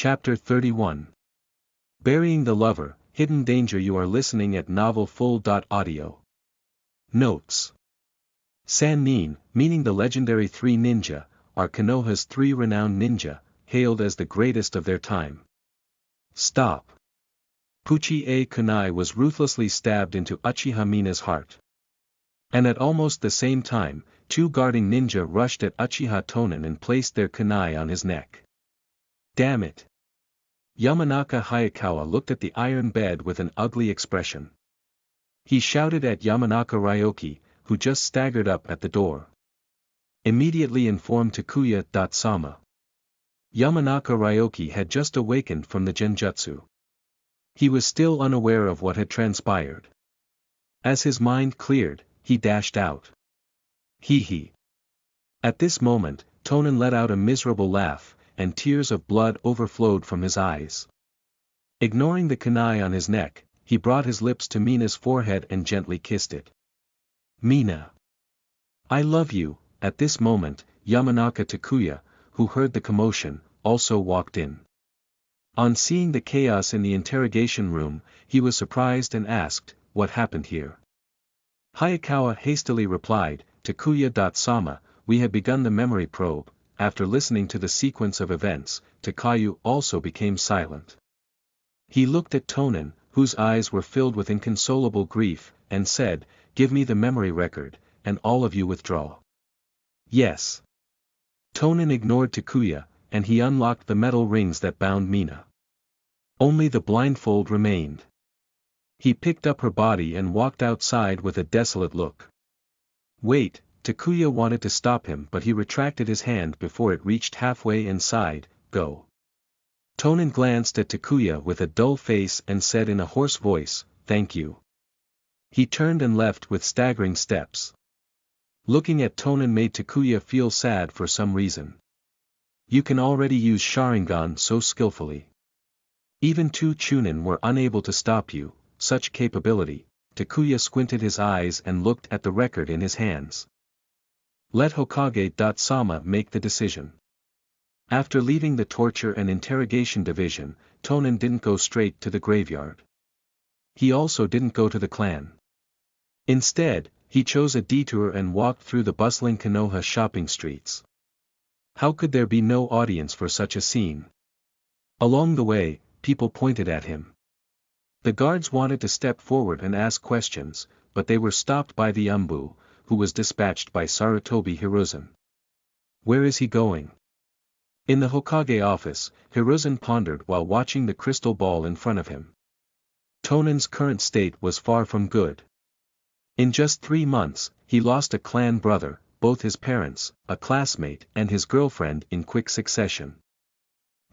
Chapter 31. Burying the Lover, Hidden Danger. You are listening at novelfull.audio. Notes. Sannin, meaning the legendary three ninja, are Konoha's three renowned ninja, hailed as the greatest of their time. Stop. Puchi-A kunai was ruthlessly stabbed into Uchiha Mina's heart. And at almost the same time, two guarding ninja rushed at Uchiha Tonen and placed their kunai on his neck. Damn it. Yamanaka Hayakawa looked at the iron bed with an ugly expression. He shouted at Yamanaka Ryoki, who just staggered up at the door. Immediately informed Takuya-sama. Yamanaka Ryoki had just awakened from the genjutsu. He was still unaware of what had transpired. As his mind cleared, he dashed out. Hee. At this moment, Tonen let out a miserable laugh, and tears of blood overflowed from his eyes. Ignoring the kunai on his neck, he brought his lips to Mina's forehead and gently kissed it. Mina. I love you. At this moment, Yamanaka Takuya, who heard the commotion, also walked in. On seeing the chaos in the interrogation room, he was surprised and asked, what happened here? Hayakawa hastily replied, Takuya-sama, we have begun the memory probe. After listening to the sequence of events, Takayu also became silent. He looked at Tonen, whose eyes were filled with inconsolable grief, and said, give me the memory record, and all of you withdraw. Yes. Tonen ignored Takuya, and he unlocked the metal rings that bound Mina. Only the blindfold remained. He picked up her body and walked outside with a desolate look. Wait. Takuya wanted to stop him, but he retracted his hand before it reached halfway and sighed, go. Tonen glanced at Takuya with a dull face and said in a hoarse voice, thank you. He turned and left with staggering steps. Looking at Tonen made Takuya feel sad for some reason. You can already use Sharingan so skillfully. Even two Chunin were unable to stop you, such capability. Takuya squinted his eyes and looked at the record in his hands. Let Hokage-sama make the decision. After leaving the torture and interrogation division, Tonen didn't go straight to the graveyard. He also didn't go to the clan. Instead, he chose a detour and walked through the bustling Konoha shopping streets. How could there be no audience for such a scene? Along the way, people pointed at him. The guards wanted to step forward and ask questions, but they were stopped by the Umbu, who was dispatched by Sarutobi Hiruzen. Where is he going? In the Hokage office, Hiruzen pondered while watching the crystal ball in front of him. Tonen's current state was far from good. In just 3 months, he lost a clan brother, both his parents, a classmate and his girlfriend in quick succession.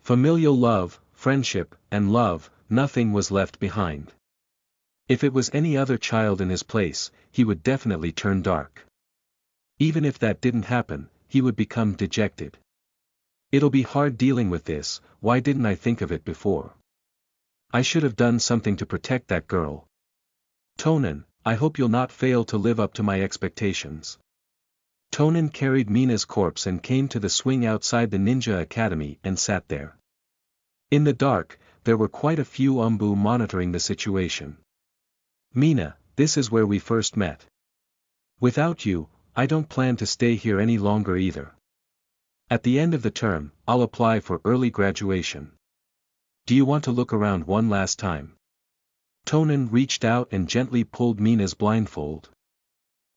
Familial love, friendship, and love, nothing was left behind. If it was any other child in his place, he would definitely turn dark. Even if that didn't happen, he would become dejected. It'll be hard dealing with this, why didn't I think of it before? I should have done something to protect that girl. Tonen, I hope you'll not fail to live up to my expectations. Tonen carried Mina's corpse and came to the swing outside the ninja academy and sat there. In the dark, there were quite a few Umbu monitoring the situation. Mina, this is where we first met. Without you, I don't plan to stay here any longer either. At the end of the term, I'll apply for early graduation. Do you want to look around one last time? Tonen reached out and gently pulled Mina's blindfold.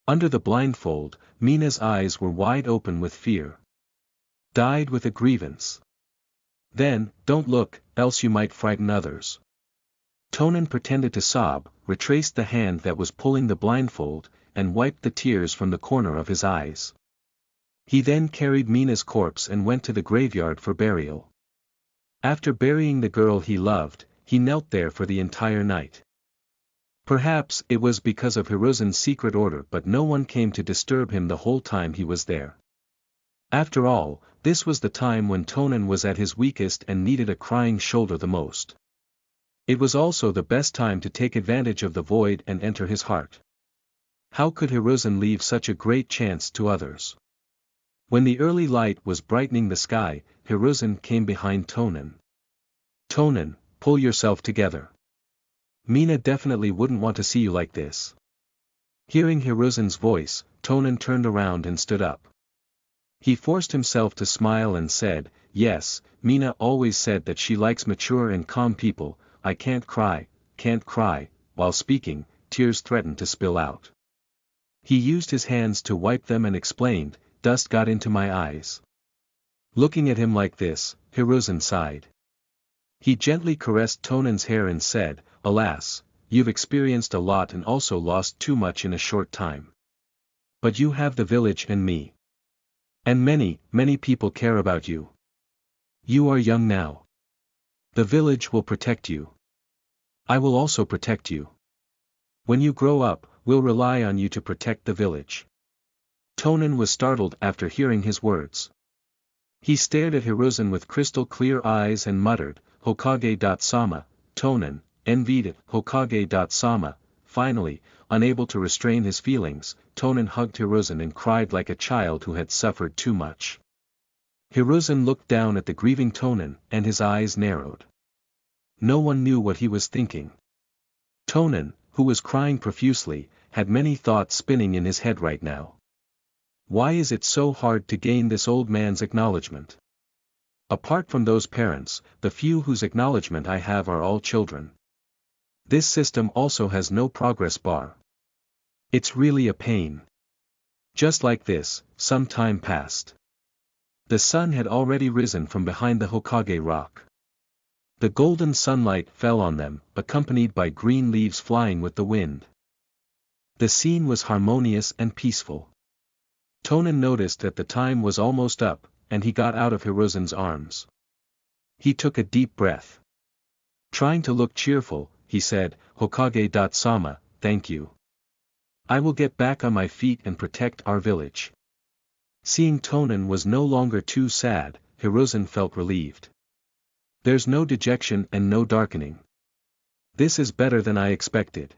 Under the blindfold, Mina's eyes were wide open with fear. Died with a grievance. Then, don't look, else you might frighten others. Tonen pretended to sob, retraced the hand that was pulling the blindfold, and wiped the tears from the corner of his eyes. He then carried Mina's corpse and went to the graveyard for burial. After burying the girl he loved, he knelt there for the entire night. Perhaps it was because of Hiruzen's secret order, but no one came to disturb him the whole time he was there. After all, this was the time when Tonen was at his weakest and needed a crying shoulder the most. It was also the best time to take advantage of the void and enter his heart. How could Hiruzen leave such a great chance to others? When the early light was brightening the sky, Hiruzen came behind Tonen. Tonen, pull yourself together. Mina definitely wouldn't want to see you like this. Hearing Hiruzen's voice, Tonen turned around and stood up. He forced himself to smile and said, yes, Mina always said that she likes mature and calm people. I can't cry. While speaking, tears threatened to spill out. He used his hands to wipe them and explained, dust got into my eyes. Looking at him like this, Hiruzen sighed. He gently caressed Tonen's hair and said, alas, you've experienced a lot and also lost too much in a short time. But you have the village and me. And many people care about you. You are young now. The village will protect you. I will also protect you. When you grow up, we'll rely on you to protect the village. Tonen was startled after hearing his words. He stared at Hiruzen with crystal-clear eyes and muttered, Hokage-sama, Tonen, envied Hokage-sama. Finally, unable to restrain his feelings, Tonen hugged Hiruzen and cried like a child who had suffered too much. Hiruzen looked down at the grieving Tonen, and his eyes narrowed. No one knew what he was thinking. Tonen, who was crying profusely, had many thoughts spinning in his head right now. Why is it so hard to gain this old man's acknowledgement? Apart from those parents, the few whose acknowledgement I have are all children. This system also has no progress bar. It's really a pain. Just like this, some time passed. The sun had already risen from behind the Hokage rock. The golden sunlight fell on them, accompanied by green leaves flying with the wind. The scene was harmonious and peaceful. Tonen noticed that the time was almost up, and he got out of Hiruzen's arms. He took a deep breath. Trying to look cheerful, he said, Hokage-sama, thank you. I will get back on my feet and protect our village. Seeing Tonen was no longer too sad, Hiruzen felt relieved. There's no dejection and no darkening. This is better than I expected.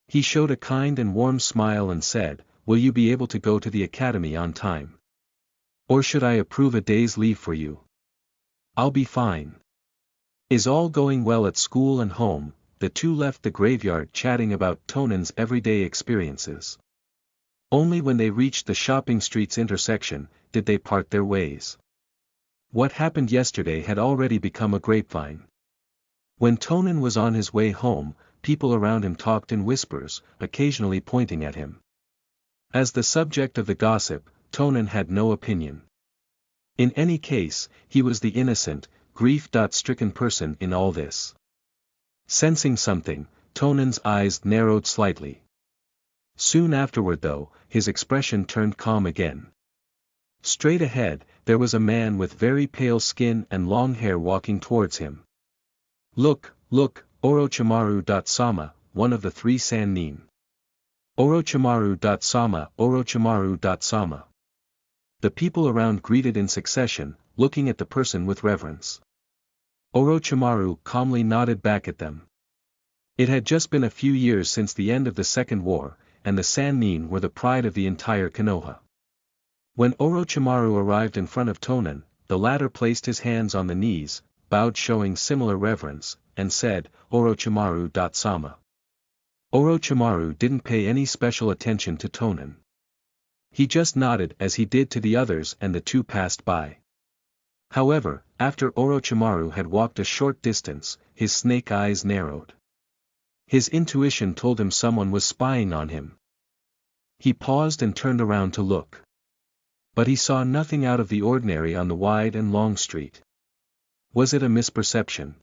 He showed a kind and warm smile and said, will you be able to go to the academy on time? Or should I approve a day's leave for you? I'll be fine. Is all going well at school and home? The two left the graveyard chatting about Tonen's everyday experiences. Only when they reached the shopping street's intersection, did they part their ways. What happened yesterday had already become a grapevine. When Tonen was on his way home, people around him talked in whispers, occasionally pointing at him. As the subject of the gossip, Tonen had no opinion. In any case, he was the innocent, grief-stricken person in all this. Sensing something, Tonen's eyes narrowed slightly. Soon afterward though, his expression turned calm again. Straight ahead, there was a man with very pale skin and long hair walking towards him. Look, Orochimaru-sama, one of the three Sannin. Orochimaru-sama. The people around greeted in succession, looking at the person with reverence. Orochimaru calmly nodded back at them. It had just been a few years since the end of the Second War, and the Sannin were the pride of the entire Konoha. When Orochimaru arrived in front of Tonen, the latter placed his hands on the knees, bowed showing similar reverence, and said, Orochimaru-sama. Orochimaru didn't pay any special attention to Tonen. He just nodded as he did to the others and the two passed by. However, after Orochimaru had walked a short distance, his snake eyes narrowed. His intuition told him someone was spying on him. He paused and turned around to look. But he saw nothing out of the ordinary on the wide and long street. Was it a misperception?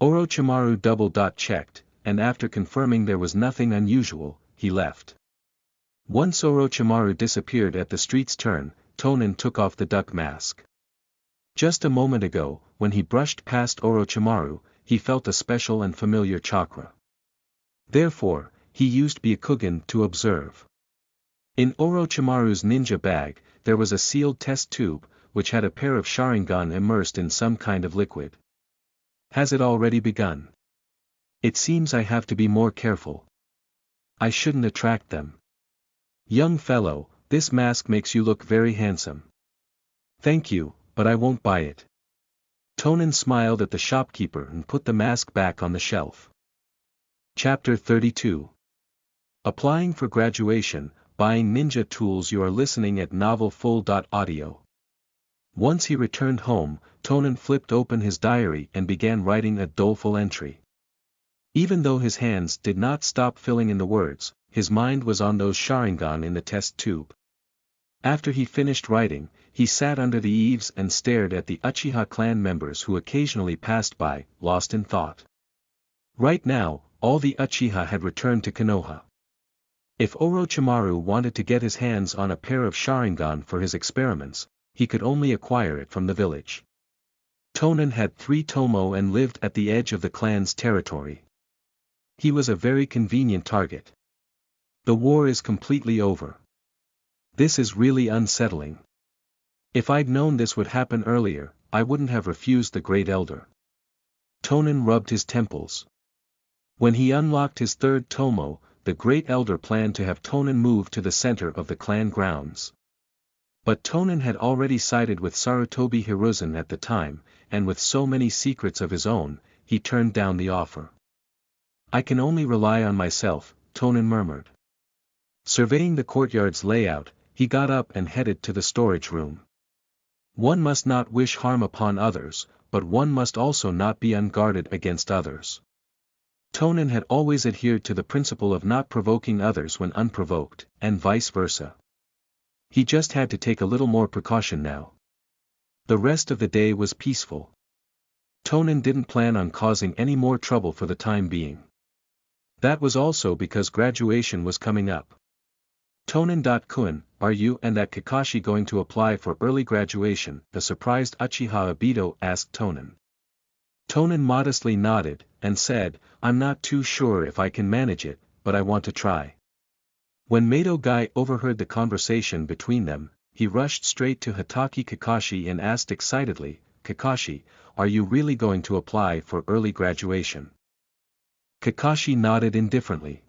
Orochimaru double-checked, and after confirming there was nothing unusual, he left. Once Orochimaru disappeared at the street's turn, Tonen took off the duck mask. Just a moment ago, when he brushed past Orochimaru, he felt a special and familiar chakra. Therefore, he used Byakugan to observe. In Orochimaru's ninja bag, there was a sealed test tube, which had a pair of Sharingan immersed in some kind of liquid. Has it already begun? It seems I have to be more careful. I shouldn't attract them. Young fellow, this mask makes you look very handsome. Thank you, but I won't buy it. Tonen smiled at the shopkeeper and put the mask back on the shelf. Chapter 32. Applying for graduation, buying ninja tools. You are listening at novelfull.audio. Once he returned home, Tonen flipped open his diary and began writing a doleful entry. Even though his hands did not stop filling in the words, his mind was on those Sharingan in the test tube. After he finished writing, he sat under the eaves and stared at the Uchiha clan members who occasionally passed by, lost in thought. Right now, all the Uchiha had returned to Konoha. If Orochimaru wanted to get his hands on a pair of Sharingan for his experiments, he could only acquire it from the village. Tonen had 3 tomo and lived at the edge of the clan's territory. He was a very convenient target. The war is completely over. This is really unsettling. If I'd known this would happen earlier, I wouldn't have refused the Great Elder. Tonen rubbed his temples. When he unlocked his 3rd tomo, the Great Elder planned to have Tonen move to the center of the clan grounds. But Tonen had already sided with Sarutobi Hiruzen at the time, and with so many secrets of his own, he turned down the offer. I can only rely on myself, Tonen murmured. Surveying the courtyard's layout, he got up and headed to the storage room. One must not wish harm upon others, but one must also not be unguarded against others. Tonen had always adhered to the principle of not provoking others when unprovoked, and vice versa. He just had to take a little more precaution now. The rest of the day was peaceful. Tonen didn't plan on causing any more trouble for the time being. That was also because graduation was coming up. Tonen.kun, are you and that Kakashi going to apply for early graduation? The surprised Uchiha Obito asked Tonen. Tonen modestly nodded, and said, I'm not too sure if I can manage it, but I want to try. When Mato Guy overheard the conversation between them, he rushed straight to Hatake Kakashi and asked excitedly, Kakashi, are you really going to apply for early graduation? Kakashi nodded indifferently.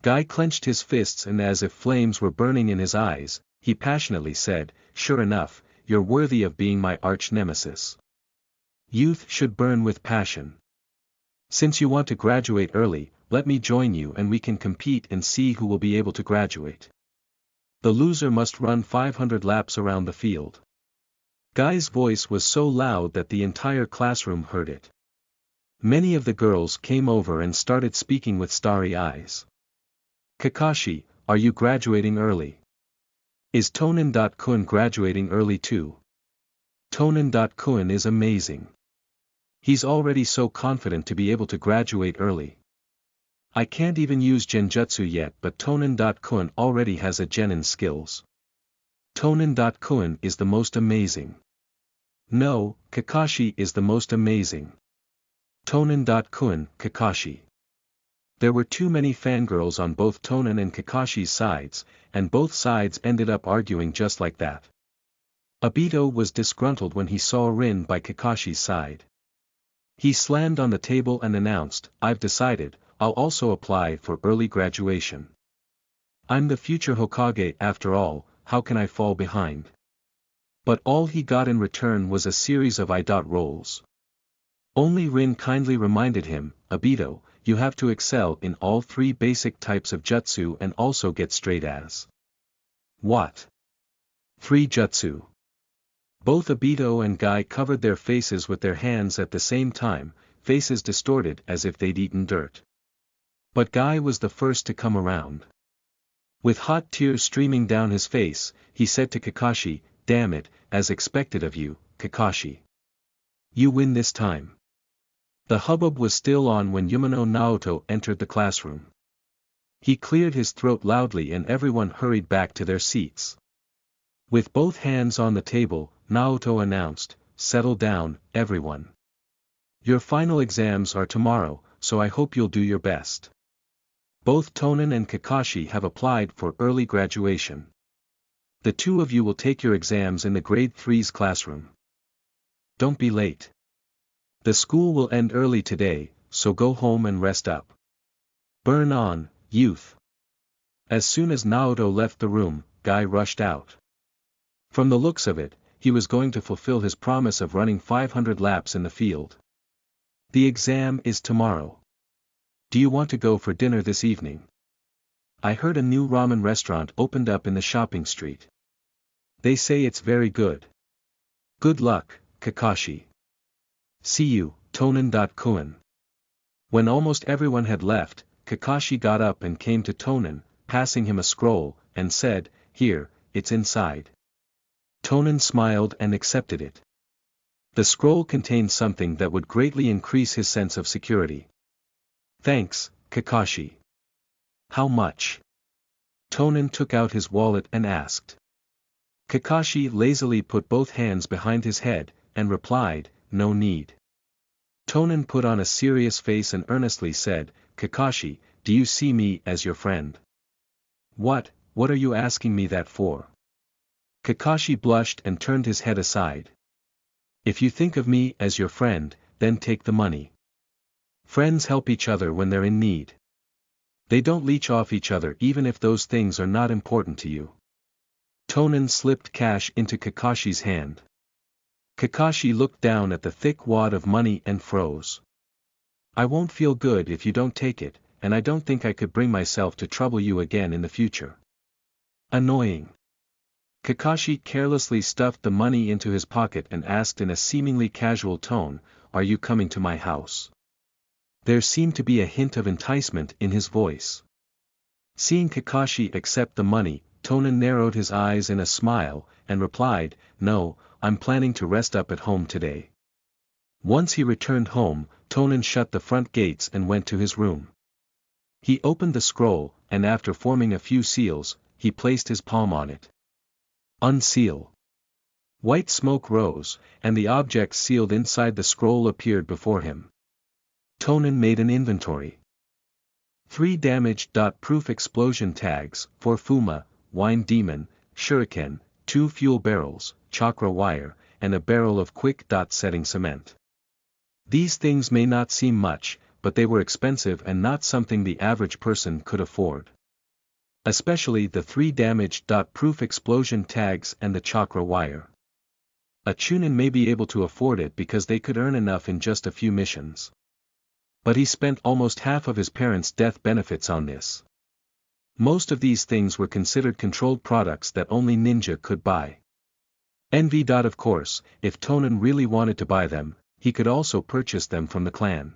Guy clenched his fists and as if flames were burning in his eyes, he passionately said, sure enough, you're worthy of being my arch-nemesis. Youth should burn with passion. Since you want to graduate early, let me join you and we can compete and see who will be able to graduate. The loser must run 500 laps around the field. Guy's voice was so loud that the entire classroom heard it. Many of the girls came over and started speaking with starry eyes. Kakashi, are you graduating early? Is Tonen.kun graduating early too? Tonen.kun is amazing. He's already so confident to be able to graduate early. I can't even use Genjutsu yet, but Tonen.kun already has a genin skills. Tonen.kun is the most amazing. No, Kakashi is the most amazing. Tonen.kun, Kakashi. There were too many fangirls on both Tonen and Kakashi's sides, and both sides ended up arguing just like that. Obito was disgruntled when he saw Rin by Kakashi's side. He slammed on the table and announced, I've decided, I'll also apply for early graduation. I'm the future Hokage after all, how can I fall behind? But all he got in return was a series of I-dot rolls. Only Rin kindly reminded him, Obito, you have to excel in all 3 basic types of jutsu and also get straight A's. What? 3 jutsu. Both Obito and Guy covered their faces with their hands at the same time, faces distorted as if they'd eaten dirt. But Guy was the first to come around. With hot tears streaming down his face, he said to Kakashi, damn it, as expected of you, Kakashi. You win this time. The hubbub was still on when Yumano Naoto entered the classroom. He cleared his throat loudly and everyone hurried back to their seats. With both hands on the table, Naoto announced, settle down, everyone. Your final exams are tomorrow, so I hope you'll do your best. Both Tonen and Kakashi have applied for early graduation. The 2 of you will take your exams in the grade 3's classroom. Don't be late. The school will end early today, so go home and rest up. Burn on, youth. As soon as Naoto left the room, Guy rushed out. From the looks of it, he was going to fulfill his promise of running 500 laps in the field. The exam is tomorrow. Do you want to go for dinner this evening? I heard a new ramen restaurant opened up in the shopping street. They say it's very good. Good luck, Kakashi. See you, Tonen.kun. When almost everyone had left, Kakashi got up and came to Tonen, passing him a scroll, and said, "Here, it's inside." Tonen smiled and accepted it. The scroll contained something that would greatly increase his sense of security. "Thanks, Kakashi." "How much?" Tonen took out his wallet and asked. Kakashi lazily put both hands behind his head, and replied, "No need." Tonen put on a serious face and earnestly said, "Kakashi, do you see me as your friend?" What are you asking me that for?" Kakashi blushed and turned his head aside. "If you think of me as your friend, then take the money. Friends help each other when they're in need. They don't leech off each other even if those things are not important to you." Tonen slipped cash into Kakashi's hand. Kakashi looked down at the thick wad of money and froze. "I won't feel good if you don't take it, and I don't think I could bring myself to trouble you again in the future." Annoying. Kakashi carelessly stuffed the money into his pocket and asked in a seemingly casual tone, "Are you coming to my house?" There seemed to be a hint of enticement in his voice. Seeing Kakashi accept the money, Tonen narrowed his eyes in a smile, and replied, "No, I'm planning to rest up at home today." Once he returned home, Tonen shut the front gates and went to his room. He opened the scroll, and after forming a few seals, he placed his palm on it. Unseal. White smoke rose, and the objects sealed inside the scroll appeared before him. Tonen made an inventory. 3 damage-proof explosion tags, 4 Fuma, Wine Demon, Shuriken, 2 fuel barrels, chakra wire, and a barrel of quick-setting cement. These things may not seem much, but they were expensive and not something the average person could afford. Especially the 3 damage-proof explosion tags and the chakra wire. A Chunin may be able to afford it because they could earn enough in just a few missions. But he spent almost half of his parents' death benefits on this. Most of these things were considered controlled products that only ninja could buy. Envy. Of course, if Tonen really wanted to buy them, he could also purchase them from the clan.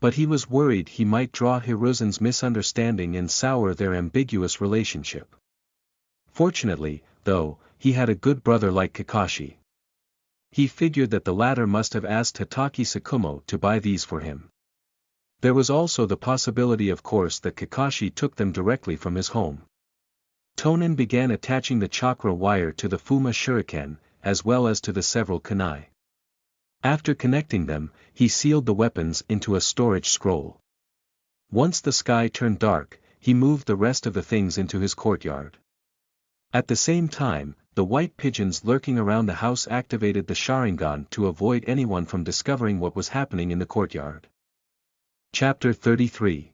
But he was worried he might draw Hiruzen's misunderstanding and sour their ambiguous relationship. Fortunately, though, he had a good brother like Kakashi. He figured that the latter must have asked Hatake Sakumo to buy these for him. There was also the possibility of course that Kakashi took them directly from his home. Tonen began attaching the chakra wire to the Fuma Shuriken, as well as to the several kunai. After connecting them, he sealed the weapons into a storage scroll. Once the sky turned dark, he moved the rest of the things into his courtyard. At the same time, the white pigeons lurking around the house activated the Sharingan to avoid anyone from discovering what was happening in the courtyard. Chapter 33.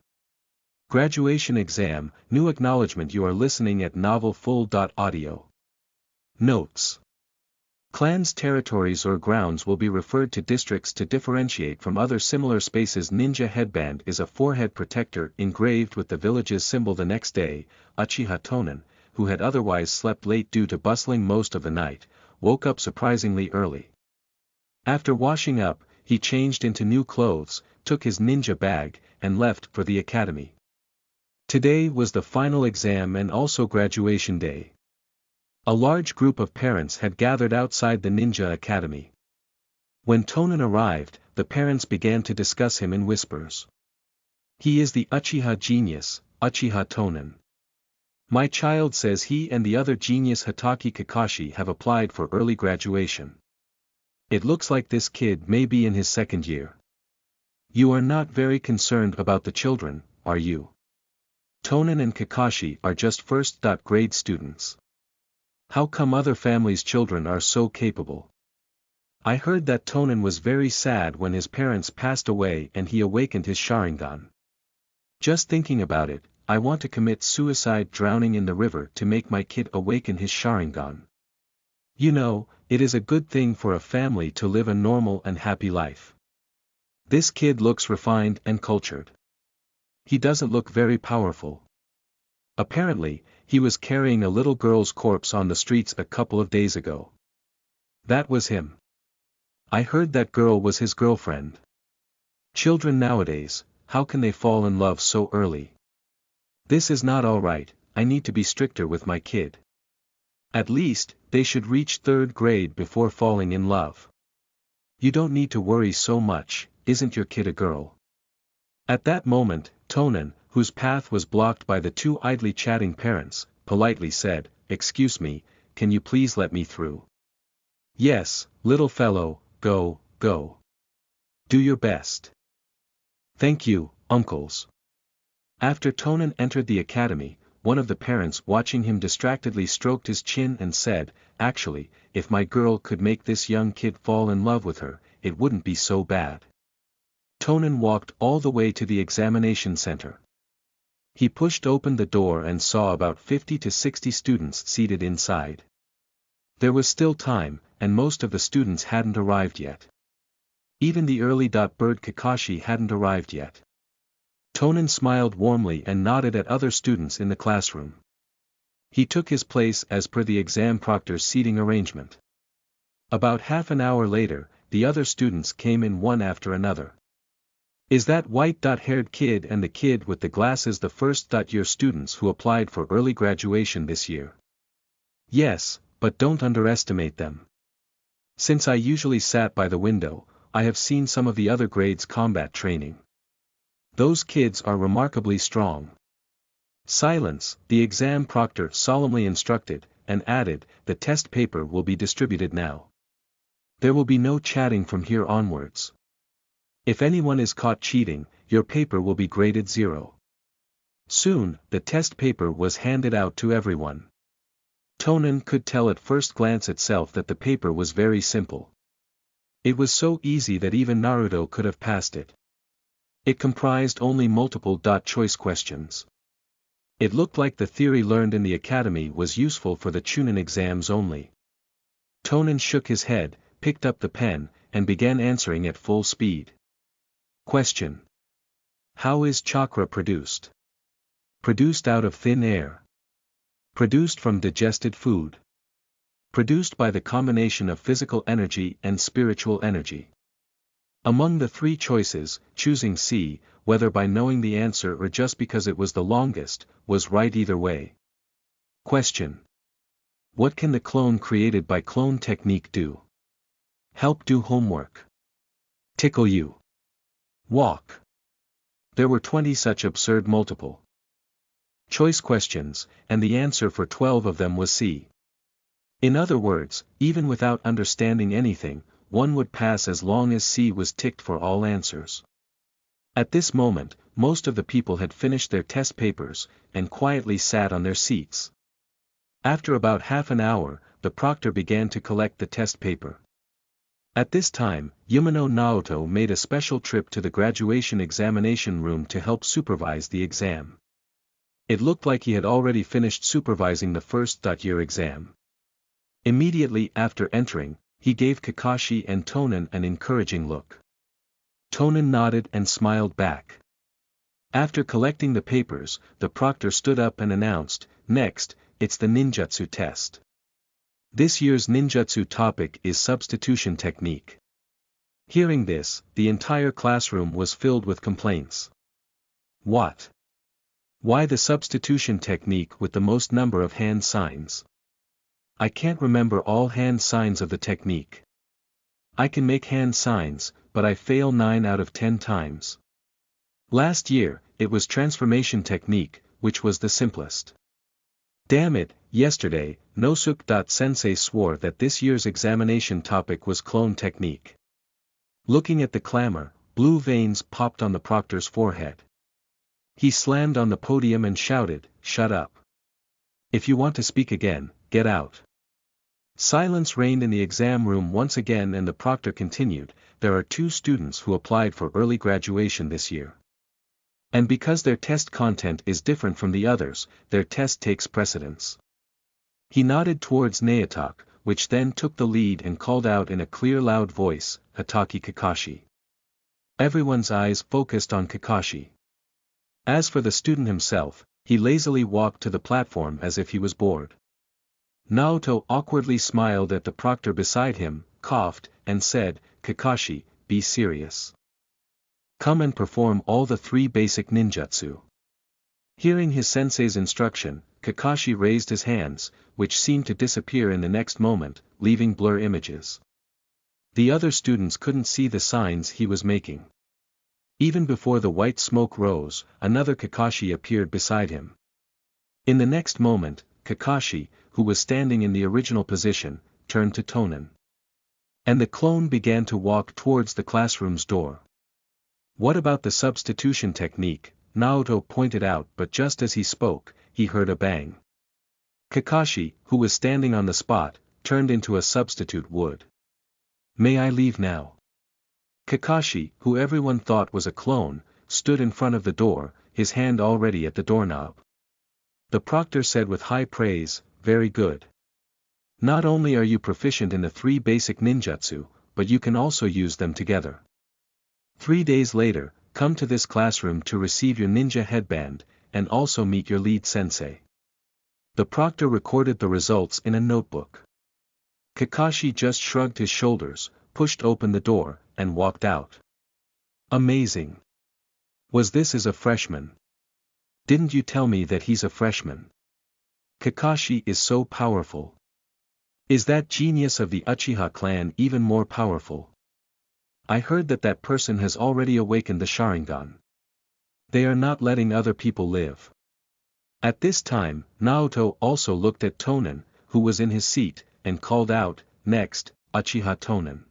Graduation Exam, New Acknowledgement. You are listening at novelfull.audio. Notes. Clans' territories or grounds will be referred to districts to differentiate from other similar spaces. Ninja headband is a forehead protector engraved with the village's symbol. The next day, Uchiha Tonen, who had otherwise slept late due to bustling most of the night, woke up surprisingly early. After washing up, he changed into new clothes, took his ninja bag, and left for the academy. Today was the final exam and also graduation day. A large group of parents had gathered outside the ninja academy. When Tonen arrived, the parents began to discuss him in whispers. "He is the Uchiha genius, Uchiha Tonen. My child says he and the other genius Hatake Kakashi have applied for early graduation. It looks like this kid may be in his second year. You are not very concerned about the children, are you? Tonen and Kakashi are just first-grade students. How come other families' children are so capable? I heard that Tonen was very sad when his parents passed away and he awakened his Sharingan. Just thinking about it, I want to commit suicide drowning in the river to make my kid awaken his Sharingan. You know, it is a good thing for a family to live a normal and happy life. This kid looks refined and cultured. He doesn't look very powerful. Apparently, he was carrying a little girl's corpse on the streets a couple of days ago. That was him. I heard that girl was his girlfriend. Children nowadays, how can they fall in love so early? This is not all right. I need to be stricter with my kid. At least, they should reach third grade before falling in love. You don't need to worry so much, isn't your kid a girl? At that moment, Tonen, whose path was blocked by the two idly chatting parents, politely said, "Excuse me, can you please let me through?" "Yes, little fellow, go, go. Do your best." "Thank you, uncles." After Tonen entered the academy, one of the parents watching him distractedly stroked his chin and said, "Actually, if my girl could make this young kid fall in love with her, it wouldn't be so bad." Tonen walked all the way to the examination center. He pushed open the door and saw about 50 to 60 students seated inside. There was still time, and most of the students hadn't arrived yet. Even the early bird Kakashi hadn't arrived yet. Tonen smiled warmly and nodded at other students in the classroom. He took his place as per the exam proctor's seating arrangement. About half an hour later, the other students came in one after another. "Is that white-haired kid and the kid with the glasses the first-year students who applied for early graduation this year?" "Yes, but don't underestimate them. Since I usually sat by the window, I have seen some of the other grades' combat training. Those kids are remarkably strong." "Silence," the exam proctor solemnly instructed, and added, "The test paper will be distributed now. There will be no chatting from here onwards. If anyone is caught cheating, your paper will be graded 0. Soon, the test paper was handed out to everyone. Tonen could tell at first glance itself that the paper was very simple. It was so easy that even Naruto could have passed it. It comprised only multiple-choice questions. It looked like the theory learned in the academy was useful for the Chunin exams only. Tonen shook his head, picked up the pen, and began answering at full speed. Question. How is chakra produced? Produced out of thin air. Produced from digested food. Produced by the combination of physical energy and spiritual energy. Among the three choices, choosing C, whether by knowing the answer or just because it was the longest, was right either way. Question. What can the clone created by clone technique do? Help do homework. Tickle you. Walk. There were 20 such absurd multiple choice questions, and the answer for 12 of them was C. In other words, even without understanding anything, one would pass as long as C was ticked for all answers. At this moment, most of the people had finished their test papers, and quietly sat on their seats. After about half an hour, the proctor began to collect the test paper. At this time, Yumino Naoto made a special trip to the graduation examination room to help supervise the exam. It looked like he had already finished supervising the first-year exam. Immediately after entering, he gave Kakashi and Tonen an encouraging look. Tonen nodded and smiled back. After collecting the papers, the proctor stood up and announced, "Next, it's the ninjutsu test. This year's ninjutsu topic is substitution technique." Hearing this, the entire classroom was filled with complaints. What? Why the substitution technique with the most number of hand signs? I can't remember all hand signs of the technique. I can make hand signs, but I fail 9 out of 10 times. Last year, it was transformation technique, which was the simplest. Damn it, yesterday, Nosuke-sensei swore that this year's examination topic was clone technique. Looking at the clamor, blue veins popped on the proctor's forehead. He slammed on the podium and shouted, "Shut up. If you want to speak again, get out." Silence reigned in the exam room once again, and the proctor continued, "There are 2 students who applied for early graduation this year. And because their test content is different from the others, their test takes precedence." He nodded towards Naotok, which then took the lead and called out in a clear loud voice, "Hataki Kakashi." Everyone's eyes focused on Kakashi. As for the student himself, he lazily walked to the platform as if he was bored. Naoto awkwardly smiled at the proctor beside him, coughed, and said, "Kakashi, be serious. Come and perform all the 3 basic ninjutsu." Hearing his sensei's instruction, Kakashi raised his hands, which seemed to disappear in the next moment, leaving blur images. The other students couldn't see the signs he was making. Even before the white smoke rose, another Kakashi appeared beside him. In the next moment, Kakashi, who was standing in the original position, turned to Tonen. And the clone began to walk towards the classroom's door. "What about the substitution technique?" Naoto pointed out, but just as he spoke, he heard a bang. Kakashi, who was standing on the spot, turned into a substitute wood. "May I leave now?" Kakashi, who everyone thought was a clone, stood in front of the door, his hand already at the doorknob. The proctor said with high praise, "Very good. Not only are you proficient in the 3 basic ninjutsu, but you can also use them together. 3 days later, come to this classroom to receive your ninja headband, and also meet your lead sensei." The proctor recorded the results in a notebook. Kakashi just shrugged his shoulders, pushed open the door, and walked out. Amazing. Was this as a freshman? Didn't you tell me that he's a freshman? Kakashi is so powerful. Is that genius of the Uchiha clan even more powerful? I heard that that person has already awakened the Sharingan. They are not letting other people live. At this time, Naoto also looked at Tonen, who was in his seat, and called out, "Next, Uchiha Tonen."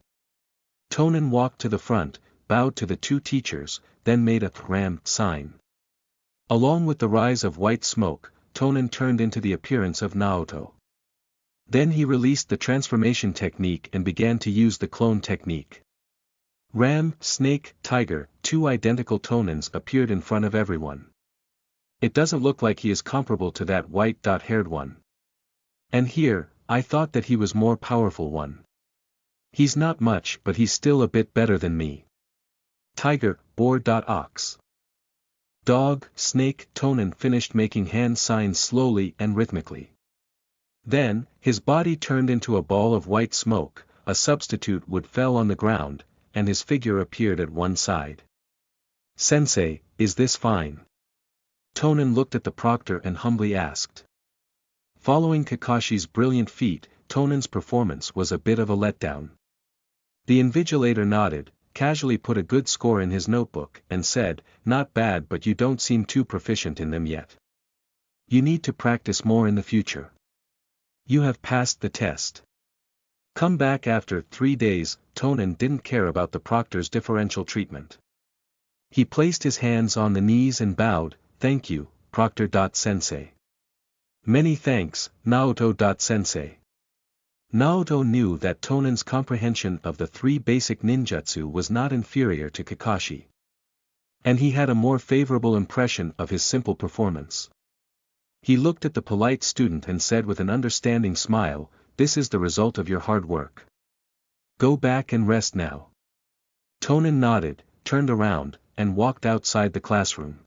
Tonen walked to the front, bowed to the 2 teachers, then made a ram sign. Along with the rise of white smoke, Tonen turned into the appearance of Naoto. Then he released the transformation technique and began to use the clone technique. Ram, snake, tiger, 2 identical Tonens appeared in front of everyone. It doesn't look like he is comparable to that white-haired one. And here, I thought that he was more powerful one. He's not much, but he's still a bit better than me. Tiger, boar. Ox. Dog, snake. Tonen finished making hand signs slowly and rhythmically. Then, his body turned into a ball of white smoke, a substitute wood fell on the ground, and his figure appeared at one side. "Sensei, is this fine?" Tonen looked at the proctor and humbly asked. Following Kakashi's brilliant feat, Tonen's performance was a bit of a letdown. The invigilator nodded, casually put a good score in his notebook, and said, "Not bad, but you don't seem too proficient in them yet. You need to practice more in the future. You have passed the test. Come back after 3 days." Tonen didn't care about the proctor's differential treatment. He placed his hands on the knees and bowed, "Thank you, Proctor. Sensei. Many thanks, Naoto. Sensei." Naoto knew that Tonen's comprehension of the 3 basic ninjutsu was not inferior to Kakashi. And he had a more favorable impression of his simple performance. He looked at the polite student and said with an understanding smile, "This is the result of your hard work. Go back and rest now." Tonen nodded, turned around, and walked outside the classroom.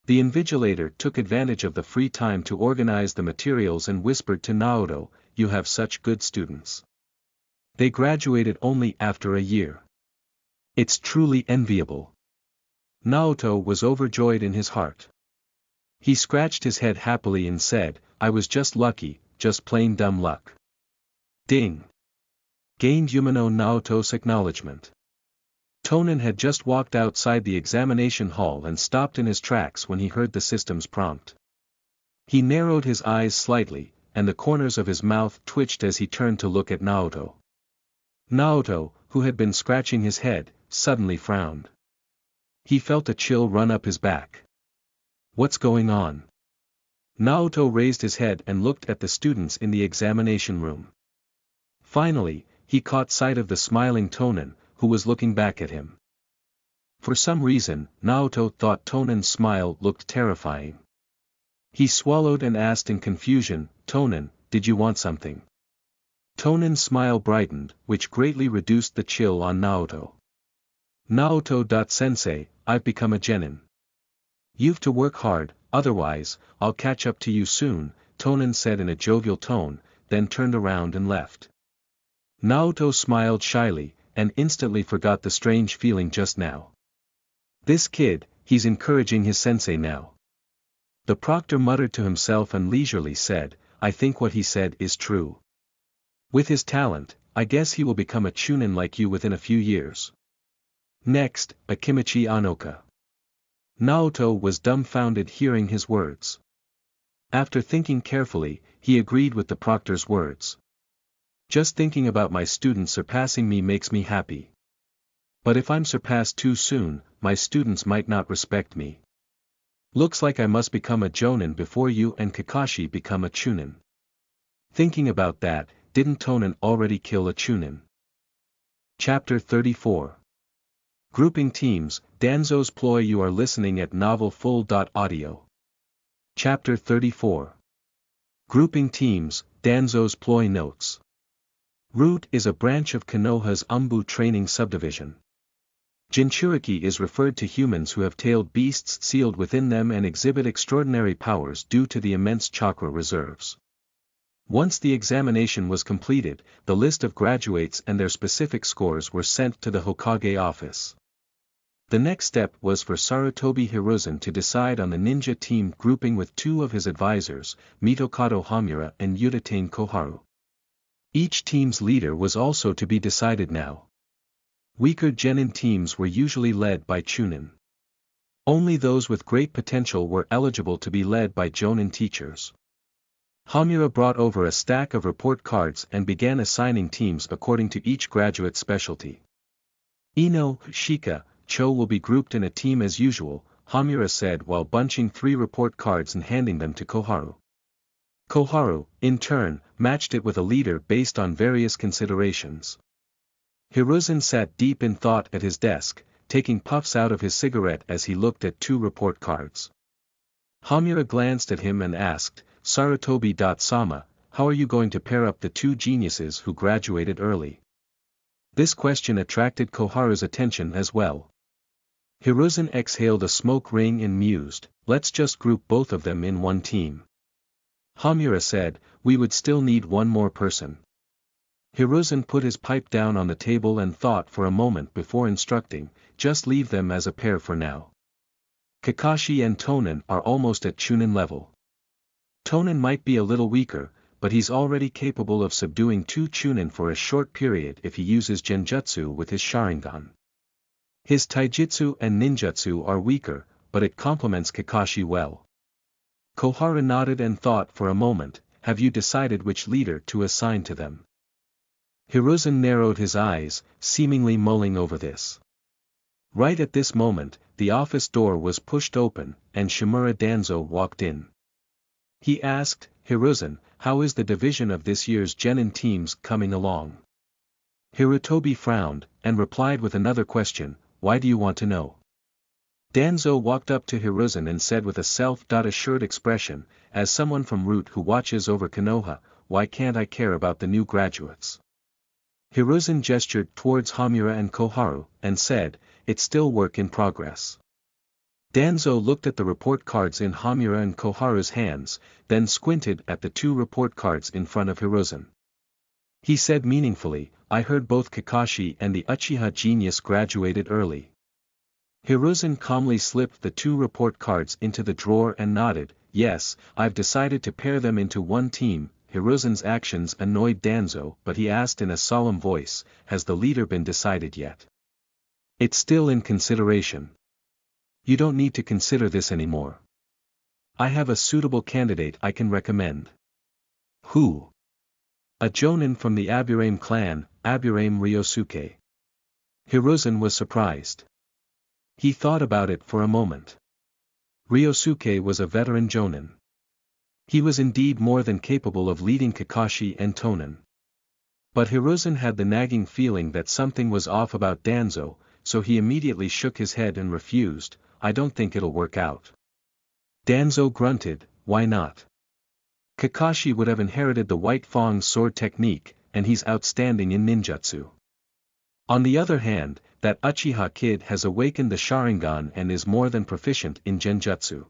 The invigilator took advantage of the free time to organize the materials and whispered to Naoto, "You have such good students. They graduated only after a year. It's truly enviable." Naoto was overjoyed in his heart. He scratched his head happily and said, "I was just lucky, just plain dumb luck." Ding! Gained Yumino Naoto's acknowledgement. Tonen had just walked outside the examination hall and stopped in his tracks when he heard the system's prompt. He narrowed his eyes slightly, and the corners of his mouth twitched as he turned to look at Naoto. Naoto, who had been scratching his head, suddenly frowned. He felt a chill run up his back. What's going on? Naoto raised his head and looked at the students in the examination room. Finally, he caught sight of the smiling Tonen, who was looking back at him. For some reason, Naoto thought Tonen's smile looked terrifying. He swallowed and asked in confusion, "Tonen, did you want something?" Tonen's smile brightened, which greatly reduced the chill on Naoto. Naoto-sensei, I've become a genin. You've to work hard, otherwise, I'll catch up to you soon, Tonen said in a jovial tone, then turned around and left. Naoto smiled shyly, and instantly forgot the strange feeling just now. This kid, he's encouraging his sensei now. The proctor muttered to himself and leisurely said, I think what he said is true. With his talent, I guess he will become a chunin like you within a few years. Next, Akimichi Anoka. Naoto was dumbfounded hearing his words. After thinking carefully, he agreed with the proctor's words. Just thinking about my students surpassing me makes me happy. But if I'm surpassed too soon, my students might not respect me. Looks like I must become a jonin before you and Kakashi become a chunin. Thinking about that, didn't Tonen already kill a chunin? Chapter 34. Grouping Teams, Danzo's Ploy. You are listening at novelfull.audio. Chapter 34. Grouping Teams, Danzo's Ploy. Notes. Root is a branch of Konoha's Umbu training subdivision. Jinchuriki is referred to humans who have tailed beasts sealed within them and exhibit extraordinary powers due to the immense chakra reserves. Once the examination was completed, the list of graduates and their specific scores were sent to the Hokage office. The next step was for Sarutobi Hiruzen to decide on the ninja team grouping with two of his advisors, Mitokado Hamura and Udatane Koharu. Each team's leader was also to be decided now. Weaker genin teams were usually led by chunin. Only those with great potential were eligible to be led by jonin teachers. Hamura brought over a stack of report cards and began assigning teams according to each graduate's specialty. Ino, Shika, Cho will be grouped in a team as usual, Hamura said while bunching 3 report cards and handing them to Koharu. Koharu, in turn, matched it with a leader based on various considerations. Hiruzen sat deep in thought at his desk, taking puffs out of his cigarette as he looked at 2 report cards. Hamura glanced at him and asked, Sarutobi-sama, how are you going to pair up the 2 geniuses who graduated early? This question attracted Koharu's attention as well. Hiruzen exhaled a smoke ring and mused, let's just group both of them in one team. Hamura said, we would still need one more person. Hiruzen put his pipe down on the table and thought for a moment before instructing, just leave them as a pair for now. Kakashi and Tonen are almost at chunin level. Tonen might be a little weaker, but he's already capable of subduing 2 chunin for a short period if he uses genjutsu with his Sharingan. His taijutsu and ninjutsu are weaker, but it complements Kakashi well. Koharu nodded and thought for a moment, have you decided which leader to assign to them? Hiruzen narrowed his eyes, seemingly mulling over this. Right at this moment, the office door was pushed open, and Shimura Danzo walked in. He asked, Hiruzen, how is the division of this year's genin teams coming along? Hirutobi frowned, and replied with another question, why do you want to know? Danzo walked up to Hiruzen and said with a self-assured expression, as someone from Root who watches over Konoha, why can't I care about the new graduates? Hiruzen gestured towards Hamura and Koharu, and said, it's still work in progress. Danzo looked at the report cards in Hamura and Koharu's hands, then squinted at the 2 report cards in front of Hiruzen. He said meaningfully, I heard both Kakashi and the Uchiha genius graduated early. Hiruzen calmly slipped the 2 report cards into the drawer and nodded, yes, I've decided to pair them into one team. Hiruzen's actions annoyed Danzo, but he asked in a solemn voice, has the leader been decided yet? It's still in consideration. You don't need to consider this anymore. I have a suitable candidate I can recommend. Who? A jonin from the Aburame clan, Aburame Ryosuke. Hiruzen was surprised. He thought about it for a moment. Ryosuke was a veteran jonin. He was indeed more than capable of leading Kakashi and Tonen. But Hiruzen had the nagging feeling that something was off about Danzo, so he immediately shook his head and refused, I don't think it'll work out. Danzo grunted, why not? Kakashi would have inherited the White Fang's sword technique, and he's outstanding in ninjutsu. On the other hand, that Uchiha kid has awakened the Sharingan and is more than proficient in genjutsu.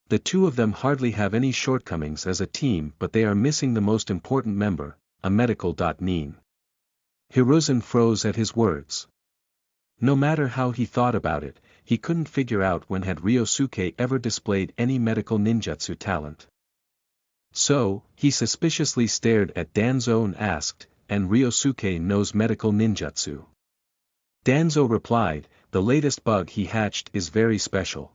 The two of them hardly have any shortcomings as a team, but they are missing the most important member, a medical nin. Hiruzen froze at his words. No matter how he thought about it, he couldn't figure out when had Ryosuke ever displayed any medical ninjutsu talent. So, he suspiciously stared at Danzo and asked, "And Ryosuke knows medical ninjutsu?" Danzo replied, "The latest bug he hatched is very special.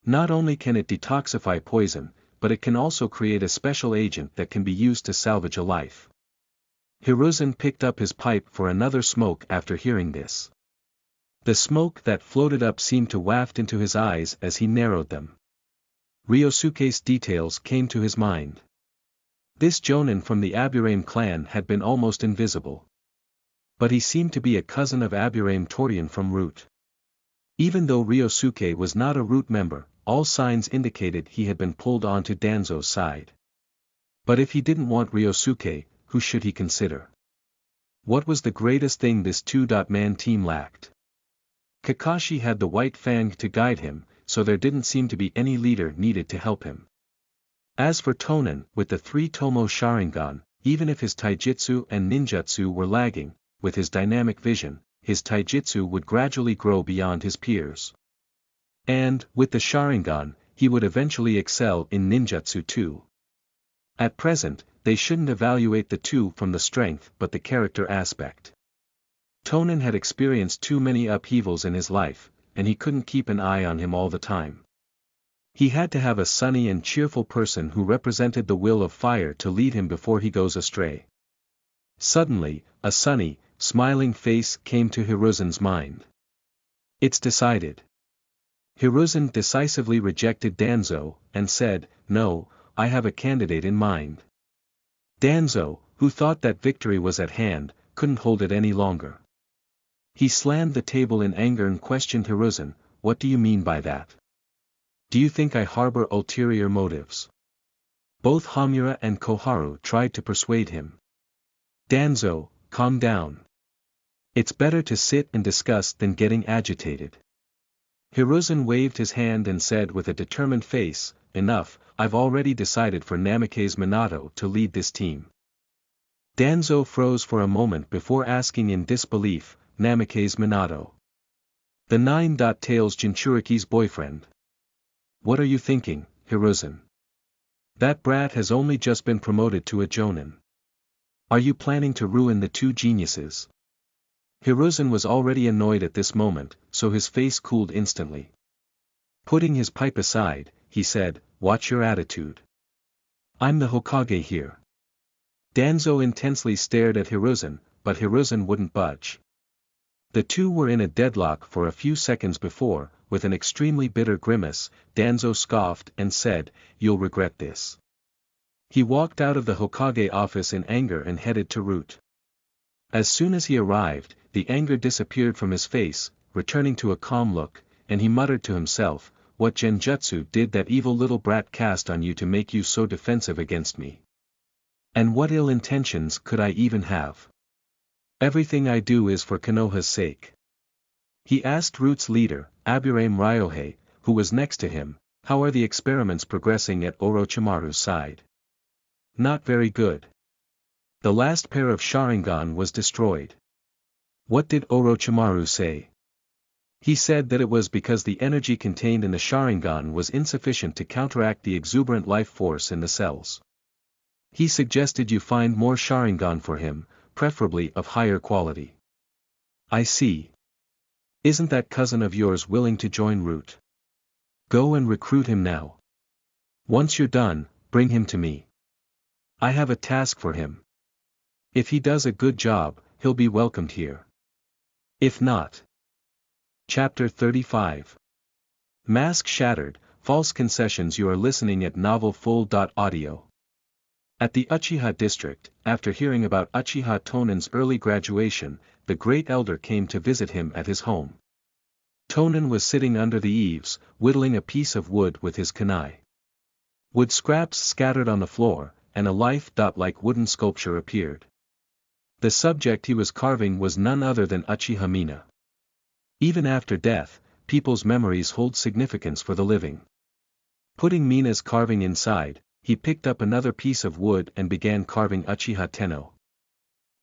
Not only can it detoxify poison, but it can also create a special agent that can be used to salvage a life." Hiruzen picked up his pipe for another smoke after hearing this. The smoke that floated up seemed to waft into his eyes as he narrowed them. Ryosuke's details came to his mind. This Jonin from the Aburame clan had been almost invisible. But he seemed to be a cousin of Aburame Torian from Root. Even though Ryosuke was not a Root member, all signs indicated he had been pulled onto Danzo's side. But if he didn't want Ryosuke, who should he consider? What was the greatest thing this two-man team lacked? Kakashi had the White Fang to guide him, so there didn't seem to be any leader needed to help him. As for Tonin, with the 3 Tomo Sharingan, even if his taijutsu and ninjutsu were lagging, with his dynamic vision, his taijutsu would gradually grow beyond his peers. And, with the Sharingan, he would eventually excel in ninjutsu too. At present, they shouldn't evaluate the two from the strength but the character aspect. Tonin had experienced too many upheavals in his life, and he couldn't keep an eye on him all the time. He had to have a sunny and cheerful person who represented the will of fire to lead him before he goes astray. Suddenly, a sunny, smiling face came to Hiruzen's mind. "It's decided." Hiruzen decisively rejected Danzo, and said, "No, I have a candidate in mind." Danzo, who thought that victory was at hand, couldn't hold it any longer. He slammed the table in anger and questioned Hiruzen, "What do you mean by that? Do you think I harbor ulterior motives?" Both Hamura and Koharu tried to persuade him. "Danzo, calm down. It's better to sit and discuss than getting agitated." Hiruzen waved his hand and said with a determined face, "Enough, I've already decided for Namikaze Minato to lead this team." Danzo froze for a moment before asking in disbelief, "Namikaze Minato? The 9-Tails Jinchuriki's boyfriend? What are you thinking, Hiruzen? That brat has only just been promoted to a Jonin. Are you planning to ruin the two geniuses?" Hiruzen was already annoyed at this moment, so his face cooled instantly. Putting his pipe aside, he said, "Watch your attitude. I'm the Hokage here." Danzo intensely stared at Hiruzen, but Hiruzen wouldn't budge. The two were in a deadlock for a few seconds before, with an extremely bitter grimace, Danzo scoffed and said, "You'll regret this." He walked out of the Hokage office in anger and headed to Root. As soon as he arrived, the anger disappeared from his face, returning to a calm look, and he muttered to himself, "What genjutsu did that evil little brat cast on you to make you so defensive against me? And what ill intentions could I even have? Everything I do is for Konoha's sake." He asked Root's leader, Aburame Ryohei, who was next to him, "How are the experiments progressing at Orochimaru's side?" "Not very good. The last pair of Sharingan was destroyed." "What did Orochimaru say?" "He said that it was because the energy contained in the Sharingan was insufficient to counteract the exuberant life force in the cells. He suggested you find more Sharingan for him, preferably of higher quality." "I see. Isn't that cousin of yours willing to join Root? Go and recruit him now. Once you're done, bring him to me. I have a task for him. If he does a good job, he'll be welcomed here. If not..." Chapter 35. Mask Shattered, False Concessions. You are listening at novelfull.audio. At the Uchiha district, after hearing about Uchiha Tonin's early graduation, the Great Elder came to visit him at his home. Tonin was sitting under the eaves, whittling a piece of wood with his kunai. Wood scraps scattered on the floor, and a life-like wooden sculpture appeared. The subject he was carving was none other than Uchiha Mina. Even after death, people's memories hold significance for the living. Putting Mina's carving inside, he picked up another piece of wood and began carving Uchiha Tenno.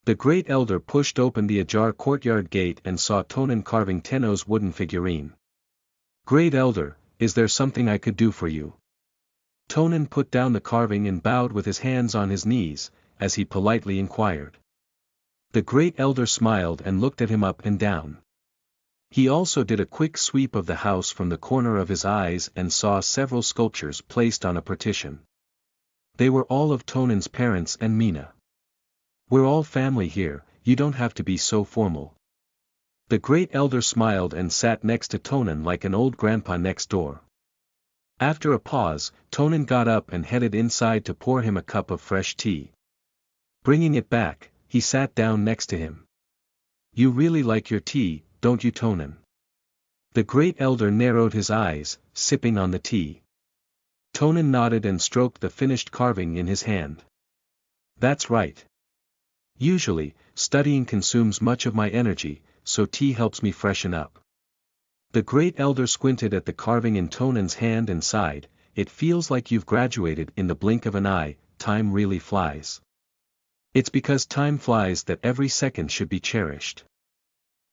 The great elder pushed open the ajar courtyard gate and saw Tonen carving Tenno's wooden figurine. "Great elder, is there something I could do for you?" Tonen put down the carving and bowed with his hands on his knees, as he politely inquired. The great elder smiled and looked at him up and down. He also did a quick sweep of the house from the corner of his eyes and saw several sculptures placed on a partition. They were all of Tonen's parents and Mina. "We're all family here, you don't have to be so formal." The great elder smiled and sat next to Tonen like an old grandpa next door. After a pause, Tonen got up and headed inside to pour him a cup of fresh tea. Bringing it back, he sat down next to him. "You really like your tea, don't you, Tonen?" The great elder narrowed his eyes, sipping on the tea. Tonen nodded and stroked the finished carving in his hand. "That's right. Usually, studying consumes much of my energy, so tea helps me freshen up." The great elder squinted at the carving in Tonen's hand and sighed. "It feels like you've graduated in the blink of an eye, time really flies." "It's because time flies that every second should be cherished.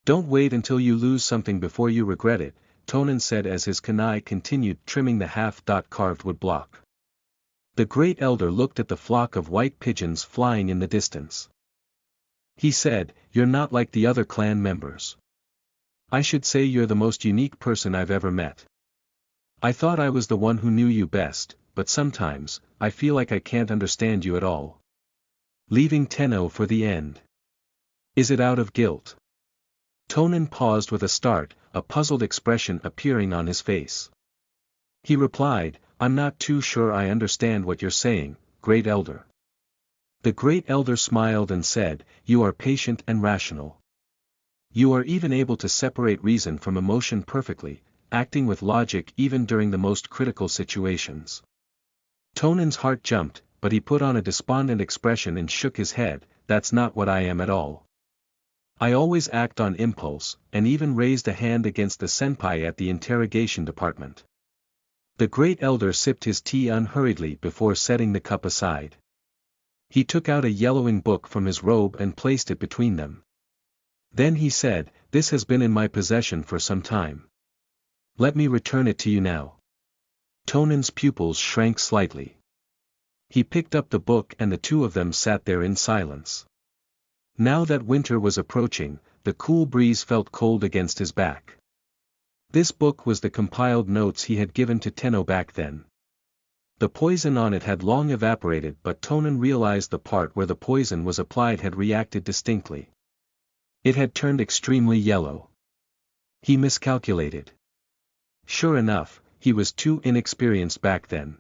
Don't wait until you lose something before you regret it," Tonen said as his kunai continued trimming the half-carved wood block. The great elder looked at the flock of white pigeons flying in the distance. He said, "You're not like the other clan members. I should say you're the most unique person I've ever met. I thought I was the one who knew you best, but sometimes, I feel like I can't understand you at all." "Leaving Tenno for the end. Is it out of guilt?" Tonen paused with a start, a puzzled expression appearing on his face. He replied, "I'm not too sure I understand what you're saying, great elder." The great elder smiled and said, "You are patient and rational. You are even able to separate reason from emotion perfectly, acting with logic even during the most critical situations." Tonen's heart jumped, but he put on a despondent expression and shook his head. "That's not what I am at all. I always act on impulse, and even raised a hand against the senpai at the interrogation department." The great elder sipped his tea unhurriedly before setting the cup aside. He took out a yellowing book from his robe and placed it between them. Then he said, "This has been in my possession for some time. Let me return it to you now." Tonen's pupils shrank slightly. He picked up the book and the two of them sat there in silence. Now that winter was approaching, the cool breeze felt cold against his back. This book was the compiled notes he had given to Tenno back then. The poison on it had long evaporated, but Tonen realized the part where the poison was applied had reacted distinctly. It had turned extremely yellow. He miscalculated. Sure enough, he was too inexperienced back then.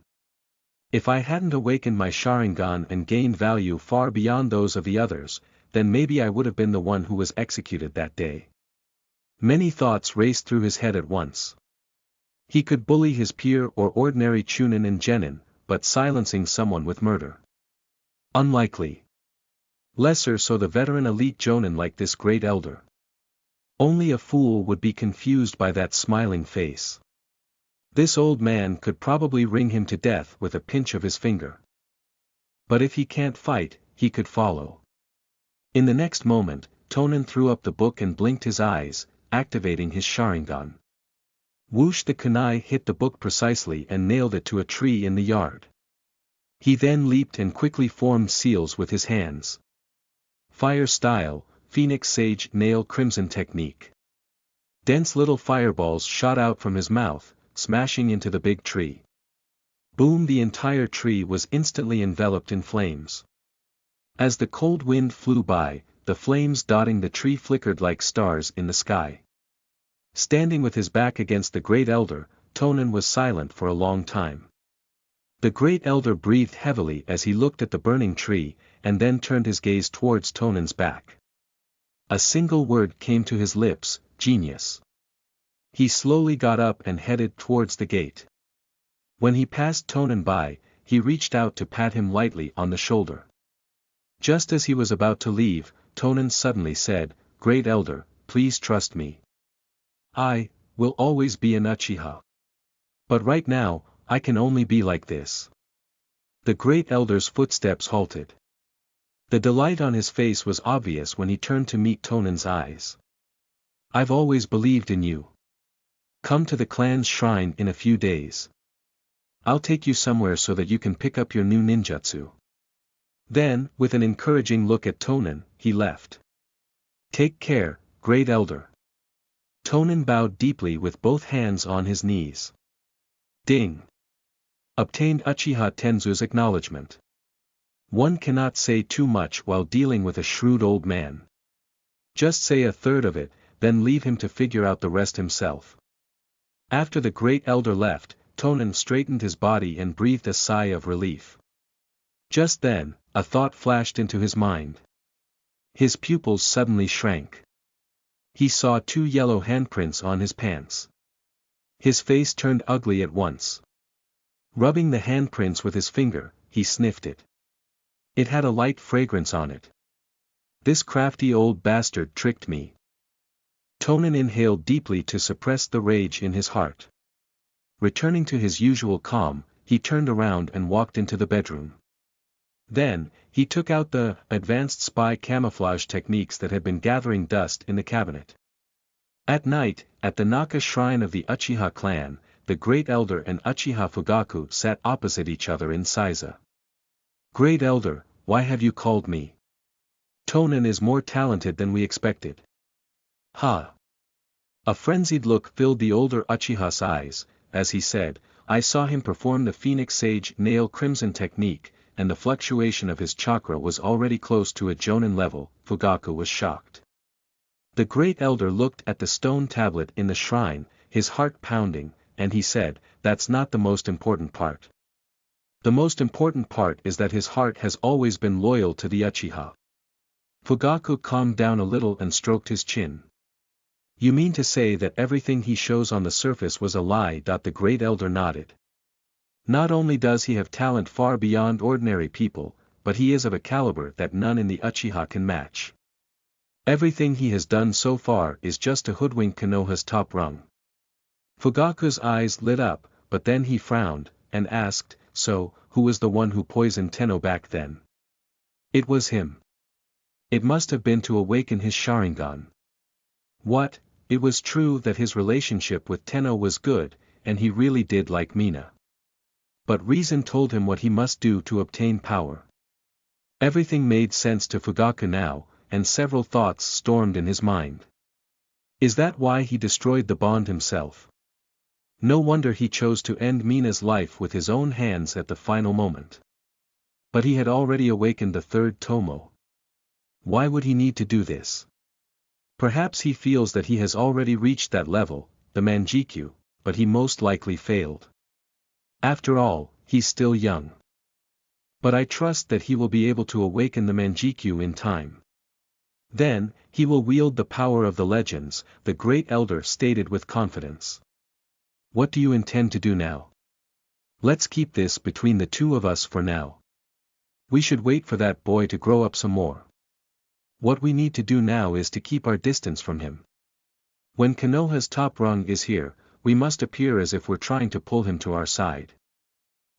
If I hadn't awakened my Sharingan and gained value far beyond those of the others, then maybe I would have been the one who was executed that day. Many thoughts raced through his head at once. He could bully his peer or ordinary Chunin and Genin, but silencing someone with murder? Unlikely. Lesser so the veteran elite Jonin like this great elder. Only a fool would be confused by that smiling face. This old man could probably wring him to death with a pinch of his finger. But if he can't fight, he could follow. In the next moment, Tonen threw up the book and blinked his eyes, activating his Sharingan. Whoosh! The kunai hit the book precisely and nailed it to a tree in the yard. He then leaped and quickly formed seals with his hands. Fire style, Phoenix Sage Nail Crimson technique. Dense little fireballs shot out from his mouth, smashing into the big tree. Boom! The entire tree was instantly enveloped in flames. As the cold wind flew by, the flames dotting the tree flickered like stars in the sky. Standing with his back against the great elder, Tonen was silent for a long time. The great elder breathed heavily as he looked at the burning tree, and then turned his gaze towards Tonen's back. A single word came to his lips: genius. He slowly got up and headed towards the gate. When he passed Tonen by, he reached out to pat him lightly on the shoulder. Just as he was about to leave, Tonen suddenly said, "Great Elder, please trust me. I will always be an Uchiha. But right now, I can only be like this." The Great Elder's footsteps halted. The delight on his face was obvious when he turned to meet Tonen's eyes. "I've always believed in you. Come to the clan's shrine in a few days. I'll take you somewhere so that you can pick up your new ninjutsu." Then, with an encouraging look at Tonen, he left. "Take care, Great Elder." Tonen bowed deeply with both hands on his knees. Ding! Obtained Uchiha Tenzu's acknowledgement. One cannot say too much while dealing with a shrewd old man. Just say a third of it, then leave him to figure out the rest himself. After the Great Elder left, Tonen straightened his body and breathed a sigh of relief. Just then, a thought flashed into his mind. His pupils suddenly shrank. He saw 2 yellow handprints on his pants. His face turned ugly at once. Rubbing the handprints with his finger, he sniffed it. It had a light fragrance on it. "This crafty old bastard tricked me." Tonen inhaled deeply to suppress the rage in his heart. Returning to his usual calm, he turned around and walked into the bedroom. Then, he took out the advanced spy camouflage techniques that had been gathering dust in the cabinet. At night, at the Naka shrine of the Uchiha clan, the Great Elder and Uchiha Fugaku sat opposite each other in Saiza. "Great Elder, why have you called me? Tonen is more talented than we expected." "Ha!" A frenzied look filled the older Uchiha's eyes, as he said, "I saw him perform the Phoenix Sage Nail Crimson technique, and the fluctuation of his chakra was already close to a Jonin level." Fugaku was shocked. The Great Elder looked at the stone tablet in the shrine, his heart pounding, and he said, "That's not the most important part. The most important part is that his heart has always been loyal to the Uchiha." Fugaku calmed down a little and stroked his chin. "You mean to say that everything he shows on the surface was a lie?" The Great Elder nodded. "Not only does he have talent far beyond ordinary people, but he is of a caliber that none in the Uchiha can match. Everything he has done so far is just to hoodwink Konoha's top rung." Fugaku's eyes lit up, but then he frowned, and asked, "So, who was the one who poisoned Tenno back then?" "It was him. It must have been to awaken his Sharingan." "What?" It was true that his relationship with Tenno was good, and he really did like Mina. But reason told him what he must do to obtain power. Everything made sense to Fugaku now, and several thoughts stormed in his mind. Is that why he destroyed the bond himself? No wonder he chose to end Mina's life with his own hands at the final moment. But he had already awakened the 3rd Tomo. Why would he need to do this? Perhaps he feels that he has already reached that level, the Manjikyu, but he most likely failed. After all, he's still young. But I trust that he will be able to awaken the Manjikyu in time. Then, he will wield the power of the legends, the Great Elder stated with confidence. "What do you intend to do now? Let's keep this between the two of us for now. We should wait for that boy to grow up some more. What we need to do now is to keep our distance from him. When Konoha's top rung is here, we must appear as if we're trying to pull him to our side.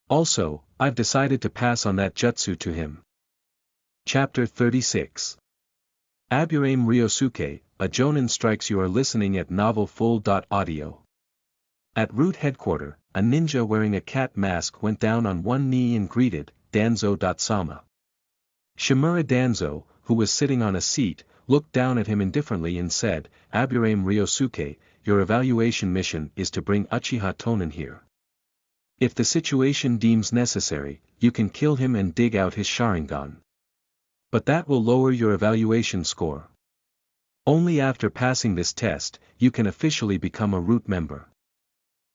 Also, I've decided to pass on that jutsu to him." Chapter 36. Aburame Ryosuke, a Jonin strikes. You are listening at novelfull.audio. At Root Headquarter, a ninja wearing a cat mask went down on one knee and greeted, Danzo-sama. Shimura Danzo, who was sitting on a seat, looked down at him indifferently and said, "Aburame Ryosuke, your evaluation mission is to bring Uchiha Tonen here. If the situation deems necessary, you can kill him and dig out his Sharingan. But that will lower your evaluation score. Only after passing this test, you can officially become a root member.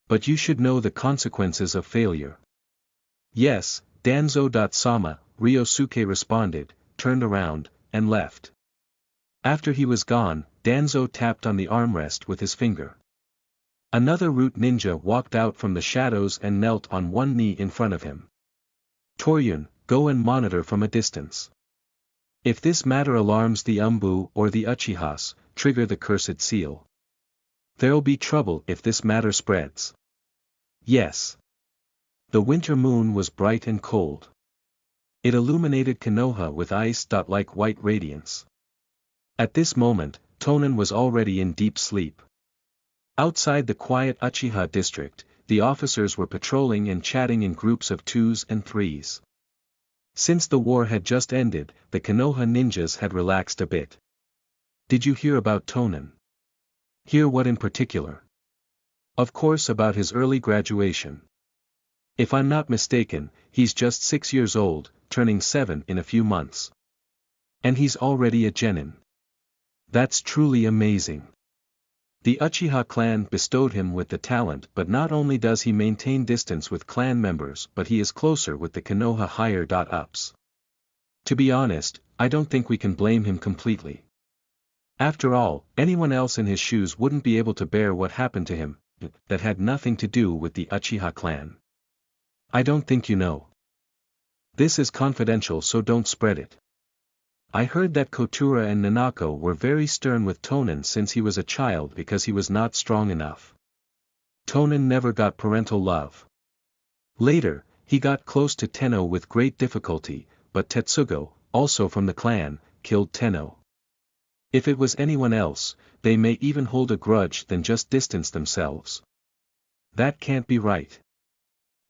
But you should know the consequences of failure." "Yes, Danzo-sama," Ryosuke responded, turned around, and left. After he was gone, Danzo tapped on the armrest with his finger. Another root ninja walked out from the shadows and knelt on one knee in front of him. "Toryun, go and monitor from a distance. If this matter alarms the Umbu or the Uchihas, trigger the cursed seal. There'll be trouble if this matter spreads. Yes. The winter moon was bright and cold. It illuminated Konoha with ice-like white radiance. At this moment, Tonen was already in deep sleep. Outside the quiet Uchiha district, the officers were patrolling and chatting in groups of 2s and 3s. Since the war had just ended, the Konoha ninjas had relaxed a bit. Did you hear about Tonen? Hear what in particular? Of course, about his early graduation. If I'm not mistaken, he's just 6 years old, turning 7 in a few months. And he's already a genin. That's truly amazing. The Uchiha clan bestowed him with the talent, but not only does he maintain distance with clan members, but he is closer with the Konoha higher-ups. To be honest, I don't think we can blame him completely. After all, anyone else in his shoes wouldn't be able to bear what happened to him, that had nothing to do with the Uchiha clan. I don't think you know. This is confidential, so don't spread it. I heard that Kotura and Nanako were very stern with Tonen since he was a child because he was not strong enough. Tonen never got parental love. Later, he got close to Tenno with great difficulty, but Tetsugo, also from the clan, killed Tenno. If it was anyone else, they may even hold a grudge than just distance themselves. That can't be right.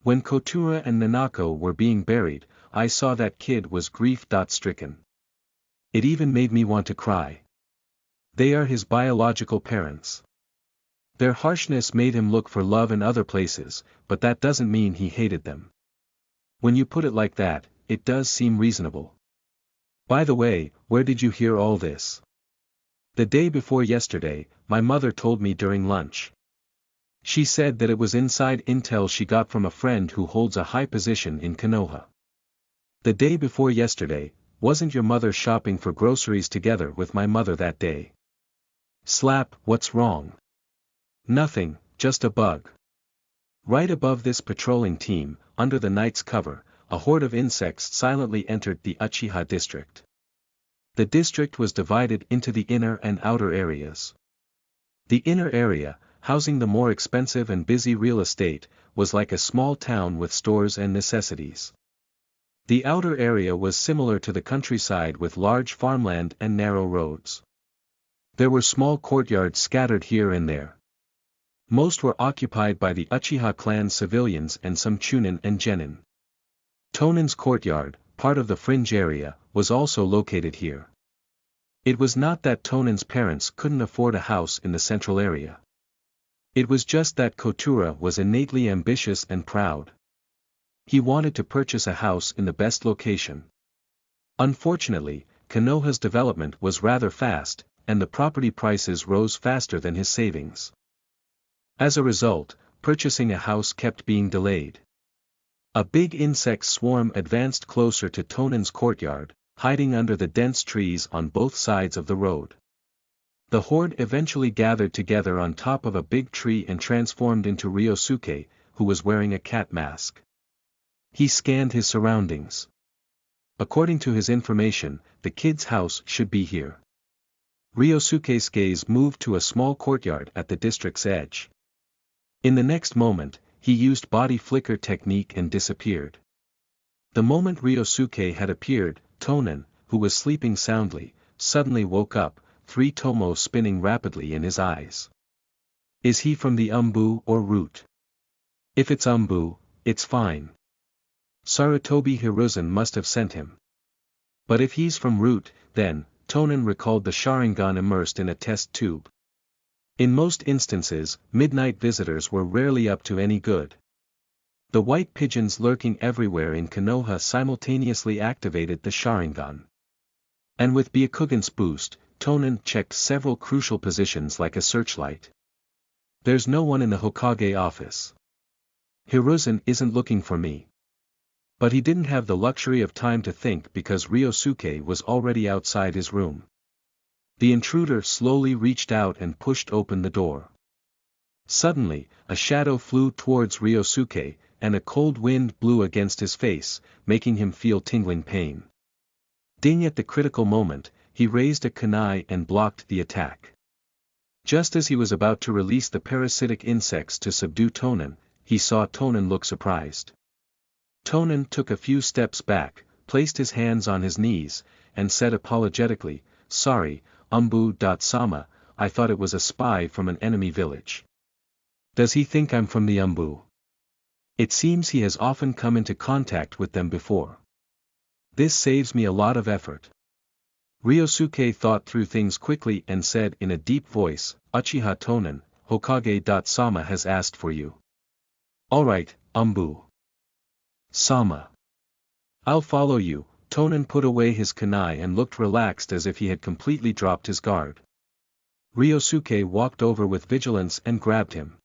When Kotura and Nanako were being buried, I saw that kid was grief-stricken. It even made me want to cry. They are his biological parents. Their harshness made him look for love in other places, but that doesn't mean he hated them. When you put it like that, it does seem reasonable. By the way, where did you hear all this? The day before yesterday, my mother told me during lunch. She said that it was inside intel she got from a friend who holds a high position in Konoha. The day before yesterday, wasn't your mother shopping for groceries together with my mother that day? Slap, what's wrong? Nothing, just a bug. Right above this patrolling team, under the night's cover, a horde of insects silently entered the Uchiha district. The district was divided into the inner and outer areas. The inner area, housing the more expensive and busy real estate, was like a small town with stores and necessities. The outer area was similar to the countryside with large farmland and narrow roads. There were small courtyards scattered here and there. Most were occupied by the Uchiha clan civilians and some Chunin and Genin. Tonen's courtyard, part of the fringe area, was also located here. It was not that Tonen's parents couldn't afford a house in the central area. It was just that Kotura was innately ambitious and proud. He wanted to purchase a house in the best location. Unfortunately, Konoha's development was rather fast, and the property prices rose faster than his savings. As a result, purchasing a house kept being delayed. A big insect swarm advanced closer to Tonen's courtyard, hiding under the dense trees on both sides of the road. The horde eventually gathered together on top of a big tree and transformed into Ryosuke, who was wearing a cat mask. He scanned his surroundings. According to his information, the kid's house should be here. Ryosuke's gaze moved to a small courtyard at the district's edge. In the next moment, he used body flicker technique and disappeared. The moment Ryosuke had appeared, Tonen, who was sleeping soundly, suddenly woke up, 3 tomo spinning rapidly in his eyes. Is he from the Umbu or Root? If it's Umbu, it's fine. Sarutobi Hiruzen must have sent him. But if he's from Root, then, Tonen recalled the Sharingan immersed in a test tube. In most instances, midnight visitors were rarely up to any good. The white pigeons lurking everywhere in Konoha simultaneously activated the Sharingan. And with Byakugan's boost, Tonen checked several crucial positions like a searchlight. There's no one in the Hokage office. Hiruzen isn't looking for me. But he didn't have the luxury of time to think because Ryosuke was already outside his room. The intruder slowly reached out and pushed open the door. Suddenly, a shadow flew towards Ryosuke, and a cold wind blew against his face, making him feel tingling pain. Ding, at the critical moment, he raised a kunai and blocked the attack. Just as he was about to release the parasitic insects to subdue Tonen, he saw Tonen look surprised. Tonen took a few steps back, placed his hands on his knees, and said apologetically, "Sorry, Umbu-sama, I thought it was a spy from an enemy village. Does he think I'm from the Umbu? It seems he has often come into contact with them before. This saves me a lot of effort." Ryosuke thought through things quickly and said in a deep voice, "Uchiha Tonen, Hokage-sama has asked for you." "Alright, Umbu-sama. I'll follow you." Tonen put away his kunai and looked relaxed as if he had completely dropped his guard. Ryosuke walked over with vigilance and grabbed him.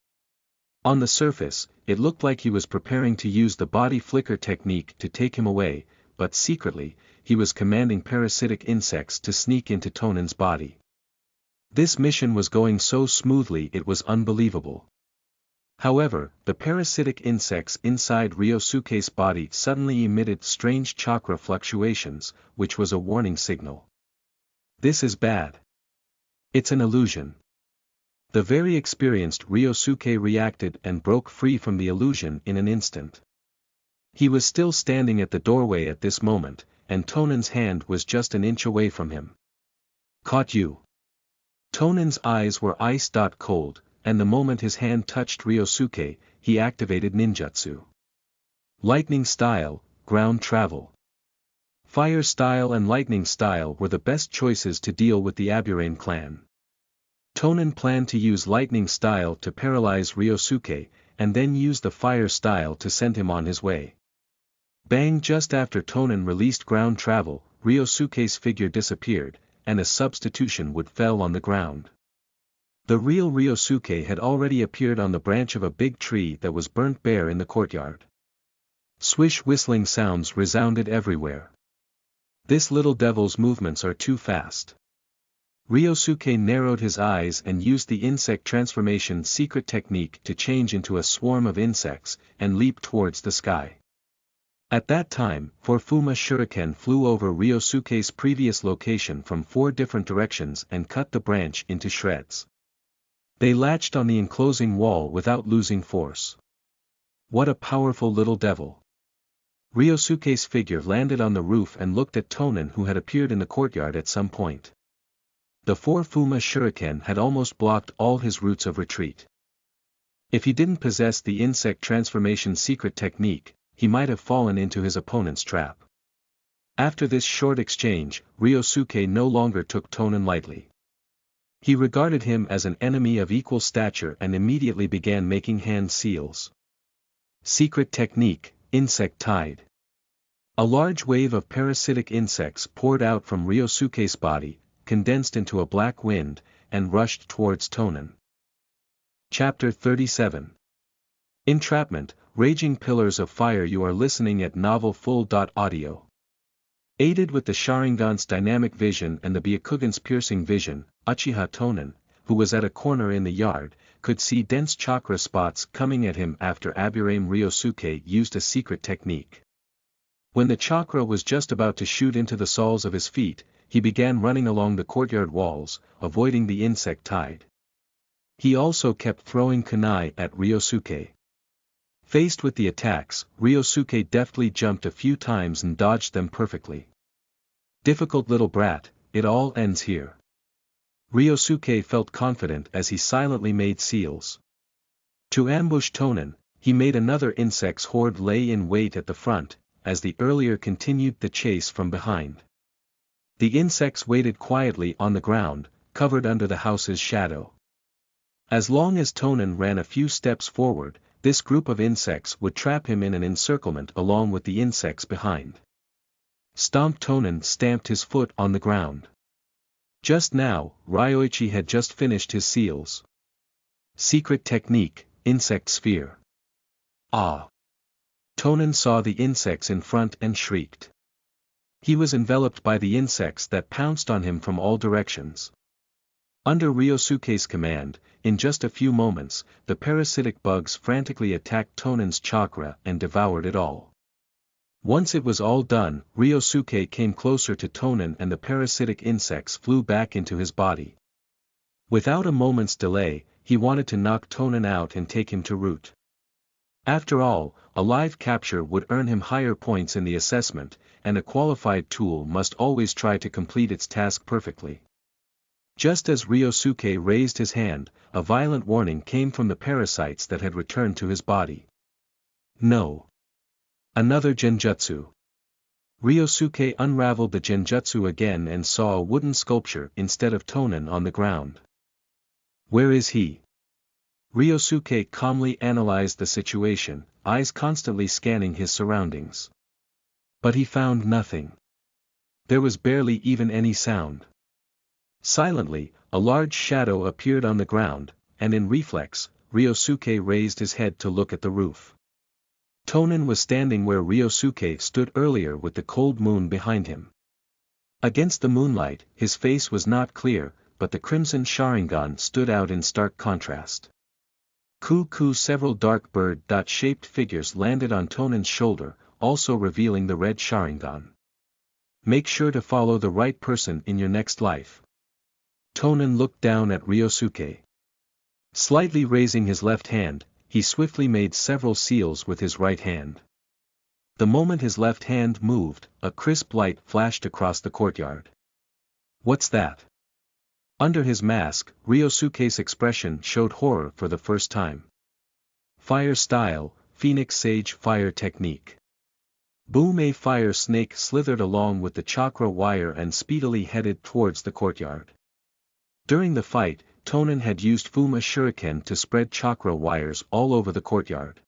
On the surface, it looked like he was preparing to use the body flicker technique to take him away, but secretly, he was commanding parasitic insects to sneak into Tonen's body. This mission was going so smoothly it was unbelievable. However, the parasitic insects inside Ryosuke's body suddenly emitted strange chakra fluctuations, which was a warning signal. This is bad. It's an illusion. The very experienced Ryosuke reacted and broke free from the illusion in an instant. He was still standing at the doorway at this moment, and Tonen's hand was just an inch away from him. "Caught you." Tonen's eyes were ice-cold, and the moment his hand touched Ryosuke, he activated ninjutsu. Lightning style, ground travel. Fire style and lightning style were the best choices to deal with the Aburame clan. Tonen planned to use lightning style to paralyze Ryosuke, and then use the fire style to send him on his way. Bang! Just after Tonen released ground travel, Ryosuke's figure disappeared, and a substitution wood fell on the ground. The real Ryosuke had already appeared on the branch of a big tree that was burnt bare in the courtyard. Swish, whistling sounds resounded everywhere. This little devil's movements are too fast. Ryosuke narrowed his eyes and used the insect transformation secret technique to change into a swarm of insects, and leap towards the sky. At that time, 4 Fuma shuriken flew over Ryosuke's previous location from 4 different directions and cut the branch into shreds. They latched on the enclosing wall without losing force. What a powerful little devil. Ryosuke's figure landed on the roof and looked at Tonen, who had appeared in the courtyard at some point. The 4 Fuma shuriken had almost blocked all his routes of retreat. If he didn't possess the insect transformation secret technique, he might have fallen into his opponent's trap. After this short exchange, Ryosuke no longer took Tonen lightly. He regarded him as an enemy of equal stature and immediately began making hand seals. Secret technique, insect tide. A large wave of parasitic insects poured out from Ryosuke's body, condensed into a black wind, and rushed towards Tonen. Chapter 37. Entrapment, Raging Pillars of Fire. You are listening at novelfull.audio. Aided with the Sharingan's dynamic vision and the Byakugan's piercing vision, Uchiha Tonen, who was at a corner in the yard, could see dense chakra spots coming at him after Aburame Ryosuke used a secret technique. When the chakra was just about to shoot into the soles of his feet, he began running along the courtyard walls, avoiding the insect tide. He also kept throwing kunai at Ryosuke. Faced with the attacks, Ryosuke deftly jumped a few times and dodged them perfectly. Difficult little brat, it all ends here. Ryosuke felt confident as he silently made seals. To ambush Tonen, he made another insect's horde lay in wait at the front, as the earlier continued the chase from behind. The insects waited quietly on the ground, covered under the house's shadow. As long as Tonen ran a few steps forward, this group of insects would trap him in an encirclement along with the insects behind. Stomp! Tonen stamped his foot on the ground. Just now, Ryoichi had just finished his seals. Secret technique, insect sphere. Ah! Tonen saw the insects in front and shrieked. He was enveloped by the insects that pounced on him from all directions. Under Ryosuke's command, in just a few moments, the parasitic bugs frantically attacked Tonen's chakra and devoured it all. Once it was all done, Ryosuke came closer to Tonen and the parasitic insects flew back into his body. Without a moment's delay, he wanted to knock Tonen out and take him to root. After all, a live capture would earn him higher points in the assessment, and a qualified tool must always try to complete its task perfectly. Just as Ryosuke raised his hand, a violent warning came from the parasites that had returned to his body. No. Another genjutsu. Ryosuke unraveled the genjutsu again and saw a wooden sculpture instead of Tonen on the ground. Where is he? Ryosuke calmly analyzed the situation, eyes constantly scanning his surroundings. But he found nothing. There was barely even any sound. Silently, a large shadow appeared on the ground, and in reflex, Ryosuke raised his head to look at the roof. Tonen was standing where Ryosuke stood earlier with the cold moon behind him. Against the moonlight, his face was not clear, but the crimson Sharingan stood out in stark contrast. Several dark bird-shaped figures landed on Tonen's shoulder, also revealing the red Sharingan. Make sure to follow the right person in your next life. Tonen looked down at Ryosuke. Slightly raising his left hand, he swiftly made several seals with his right hand. The moment his left hand moved, a crisp light flashed across the courtyard. What's that? Under his mask, Ryosuke's expression showed horror for the first time. Fire style, Phoenix Sage Fire Technique. Boom! A fire snake slithered along with the chakra wire and speedily headed towards the courtyard. During the fight, Tonen had used Fuma Shuriken to spread chakra wires all over the courtyard.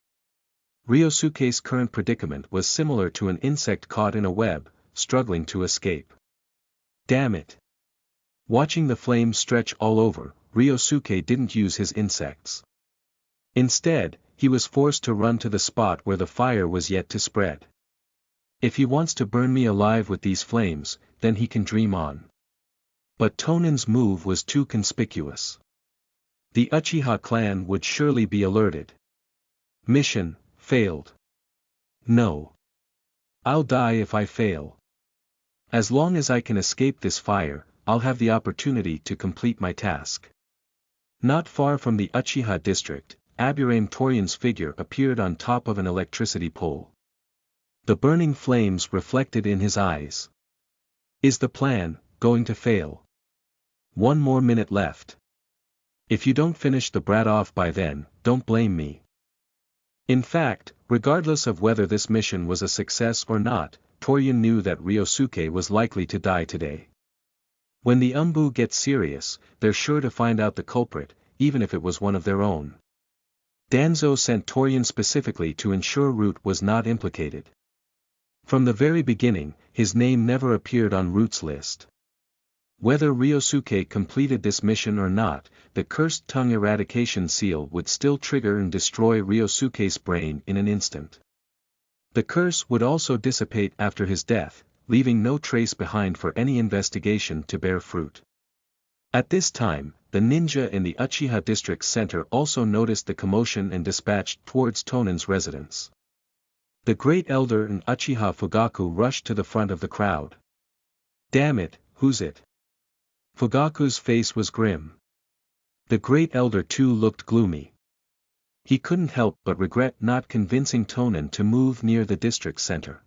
Ryosuke's current predicament was similar to an insect caught in a web, struggling to escape. Damn it! Watching the flames stretch all over, Ryosuke didn't use his insects. Instead, he was forced to run to the spot where the fire was yet to spread. If he wants to burn me alive with these flames, then he can dream on. But Tonen's move was too conspicuous. The Uchiha clan would surely be alerted. Mission failed. No. I'll die if I fail. As long as I can escape this fire, I'll have the opportunity to complete my task. Not far from the Uchiha district, Aburame Torian's figure appeared on top of an electricity pole. The burning flames reflected in his eyes. Is the plan going to fail? 1 more minute left. If you don't finish the brat off by then, don't blame me. In fact, regardless of whether this mission was a success or not, Torian knew that Ryosuke was likely to die today. When the Umbu get serious, they're sure to find out the culprit, even if it was one of their own. Danzo sent Torian specifically to ensure Root was not implicated. From the very beginning, his name never appeared on Root's list. Whether Ryosuke completed this mission or not, the cursed tongue eradication seal would still trigger and destroy Ryosuke's brain in an instant. The curse would also dissipate after his death, leaving no trace behind for any investigation to bear fruit. At this time, the ninja in the Uchiha district center also noticed the commotion and dispatched towards Tonen's residence. The Great Elder and Uchiha Fugaku rushed to the front of the crowd. Damn it, who's it? Fugaku's face was grim. The Great Elder too looked gloomy. He couldn't help but regret not convincing Tonen to move near the district center.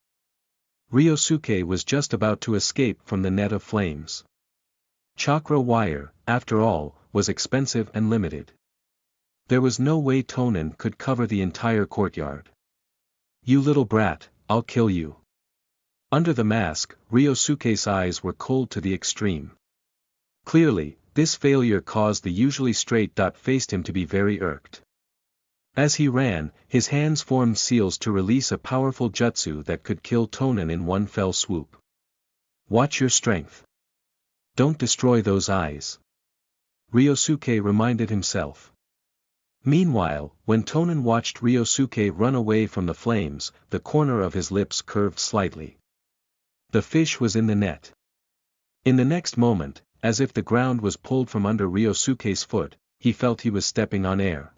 Ryosuke was just about to escape from the net of flames. Chakra wire, after all, was expensive and limited. There was no way Tonen could cover the entire courtyard. You little brat, I'll kill you. Under the mask, Ryosuke's eyes were cold to the extreme. Clearly, this failure caused the usually straight-faced him to be very irked. As he ran, his hands formed seals to release a powerful jutsu that could kill Tonen in one fell swoop. Watch your strength. Don't destroy those eyes. Ryosuke reminded himself. Meanwhile, when Tonen watched Ryosuke run away from the flames, the corner of his lips curved slightly. The fish was in the net. In the next moment, as if the ground was pulled from under Ryosuke's foot, he felt he was stepping on air.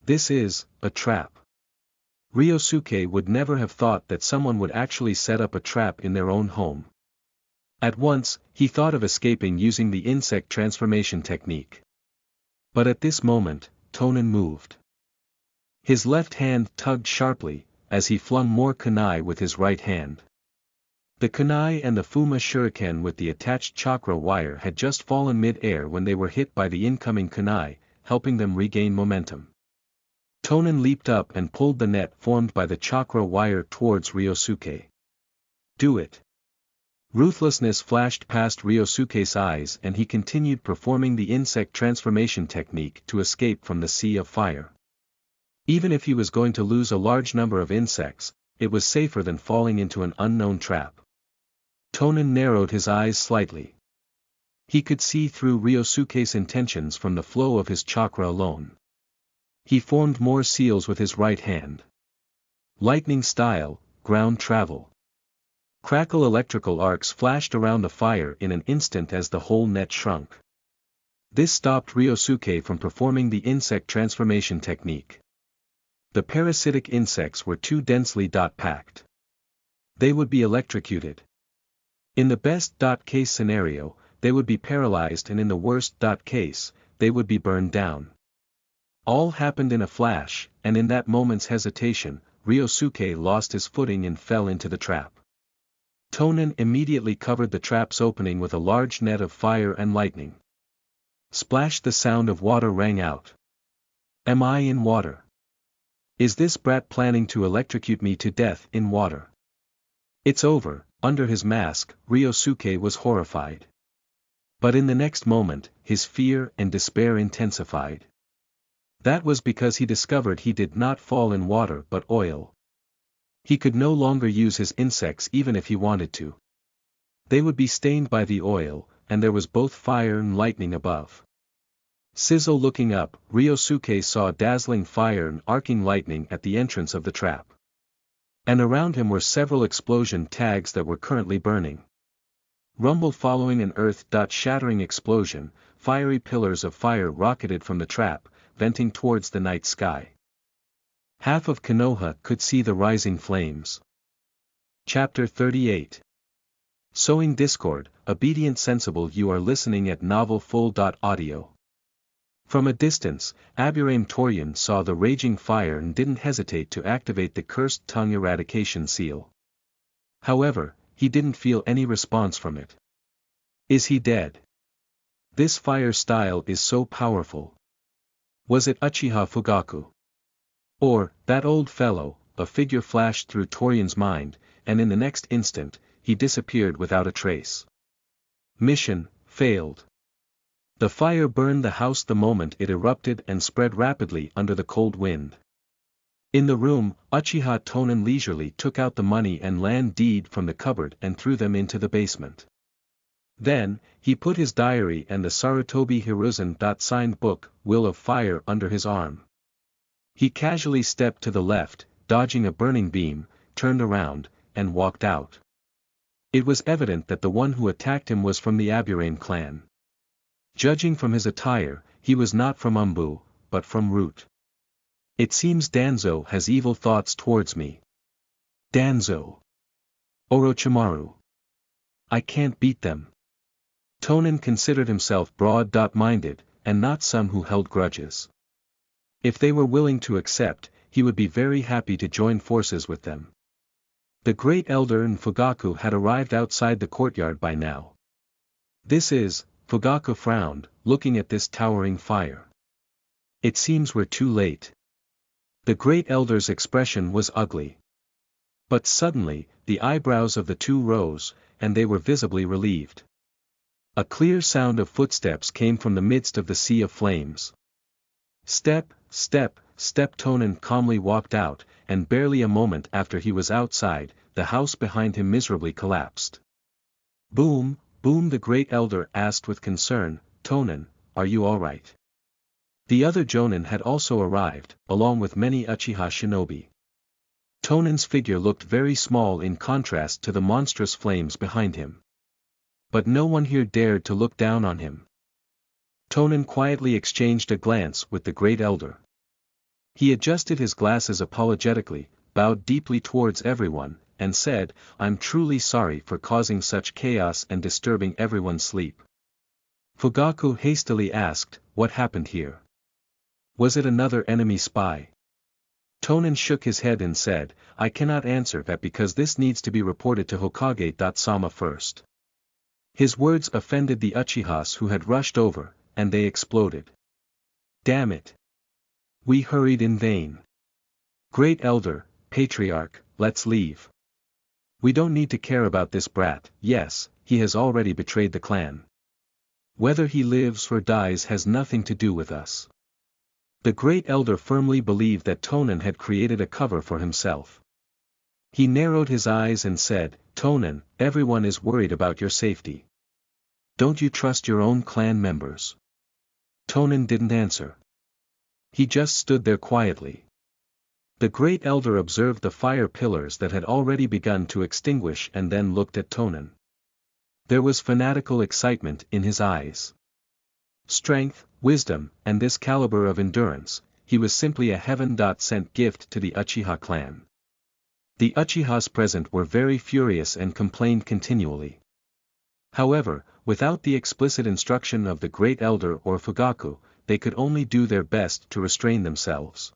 This is a trap. Ryosuke would never have thought that someone would actually set up a trap in their own home. At once, he thought of escaping using the insect transformation technique. But at this moment, Tonen moved. His left hand tugged sharply, as he flung more kunai with his right hand. The kunai and the Fuma shuriken with the attached chakra wire had just fallen mid-air when they were hit by the incoming kunai, helping them regain momentum. Tonen leaped up and pulled the net formed by the chakra wire towards Ryosuke. Do it. Ruthlessness flashed past Ryosuke's eyes and he continued performing the insect transformation technique to escape from the sea of fire. Even if he was going to lose a large number of insects, it was safer than falling into an unknown trap. Tonen narrowed his eyes slightly. He could see through Ryosuke's intentions from the flow of his chakra alone. He formed more seals with his right hand. Lightning style, ground travel. Crackle electrical arcs flashed around the fire in an instant as the whole net shrunk. This stopped Ryosuke from performing the insect transformation technique. The parasitic insects were too densely packed. They would be electrocuted. In the best case scenario, they would be paralyzed, and in the worst case, they would be burned down. All happened in a flash, and in that moment's hesitation, Ryosuke lost his footing and fell into the trap. Tonen immediately covered the trap's opening with a large net of fire and lightning. Splash! The sound of water rang out. Am I in water? Is this brat planning to electrocute me to death in water? It's over. Under his mask, Ryosuke was horrified. But in the next moment, his fear and despair intensified. That was because he discovered he did not fall in water but oil. He could no longer use his insects even if he wanted to. They would be stained by the oil, and there was both fire and lightning above. Sizzle! Looking up, Ryosuke saw dazzling fire and arcing lightning at the entrance of the trap. And around him were several explosion tags that were currently burning. Rumble! Following an earth-shattering explosion, fiery pillars of fire rocketed from the trap, venting towards the night sky. Half of Konoha could see the rising flames. Chapter 38. Sowing Discord. Obedient Sensible. You are listening at novelfull.audio. From a distance, Aburame Torian saw the raging fire and didn't hesitate to activate the cursed tongue eradication seal. However, he didn't feel any response from it. Is he dead? This fire style is so powerful. Was it Uchiha Fugaku? Or, that old fellow? A figure flashed through Torian's mind, and in the next instant, he disappeared without a trace. Mission failed. The fire burned the house the moment it erupted and spread rapidly under the cold wind. In the room, Uchiha Tonen leisurely took out the money and land deed from the cupboard and threw them into the basement. Then, he put his diary and the Sarutobi Hiruzen signed book, Will of Fire, under his arm. He casually stepped to the left, dodging a burning beam, turned around, and walked out. It was evident that the one who attacked him was from the Aburame clan. Judging from his attire, he was not from Umbu, but from Root. It seems Danzo has evil thoughts towards me. Danzo. Orochimaru. I can't beat them. Tonen considered himself broad-minded, and not some who held grudges. If they were willing to accept, he would be very happy to join forces with them. The Great Elder and Fugaku had arrived outside the courtyard by now. This is, Fugaku frowned, looking at this towering fire. It seems we're too late. The Great Elder's expression was ugly. But suddenly, the eyebrows of the two rose, and they were visibly relieved. A clear sound of footsteps came from the midst of the sea of flames. Step, step, step. Tonen calmly walked out, and barely a moment after he was outside, the house behind him miserably collapsed. Boom, boom. The Great Elder asked with concern, Tonen, are you alright? The other Jonin had also arrived, along with many Uchiha shinobi. Tonen's figure looked very small in contrast to the monstrous flames behind him. But no one here dared to look down on him. Tonen quietly exchanged a glance with the Great Elder. He adjusted his glasses apologetically, bowed deeply towards everyone, and said, "I'm truly sorry for causing such chaos and disturbing everyone's sleep." Fugaku hastily asked, "What happened here? Was it another enemy spy?" Tonen shook his head and said, "I cannot answer that because this needs to be reported to Hokage-sama first." His words offended the Uchihas who had rushed over, and they exploded. "Damn it! We hurried in vain. Great Elder, Patriarch, let's leave. We don't need to care about this brat. Yes, he has already betrayed the clan. Whether he lives or dies has nothing to do with us." The Great Elder firmly believed that Tonen had created a cover for himself. He narrowed his eyes and said, "Tonen, everyone is worried about your safety. Don't you trust your own clan members?" Tonen didn't answer. He just stood there quietly. The Great Elder observed the fire pillars that had already begun to extinguish and then looked at Tonen. There was fanatical excitement in his eyes. Strength, wisdom, and this caliber of endurance, he was simply a heaven-sent gift to the Uchiha clan. The Uchihas present were very furious and complained continually. However, without the explicit instruction of the Great Elder or Fugaku, they could only do their best to restrain themselves.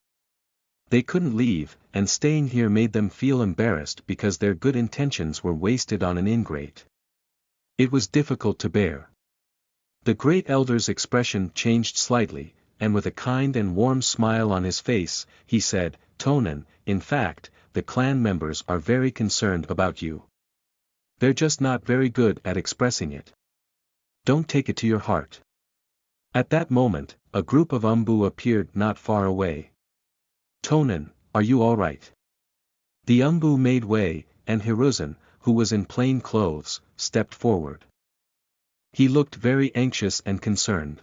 They couldn't leave, and staying here made them feel embarrassed because their good intentions were wasted on an ingrate. It was difficult to bear. The Great Elder's expression changed slightly, and with a kind and warm smile on his face, he said, "Tonen, in fact, the clan members are very concerned about you. They're just not very good at expressing it. Don't take it to your heart." At that moment, a group of Umbu appeared not far away. "Tonen, are you all right?" The Umbu made way, and Hiruzen, who was in plain clothes, stepped forward. He looked very anxious and concerned.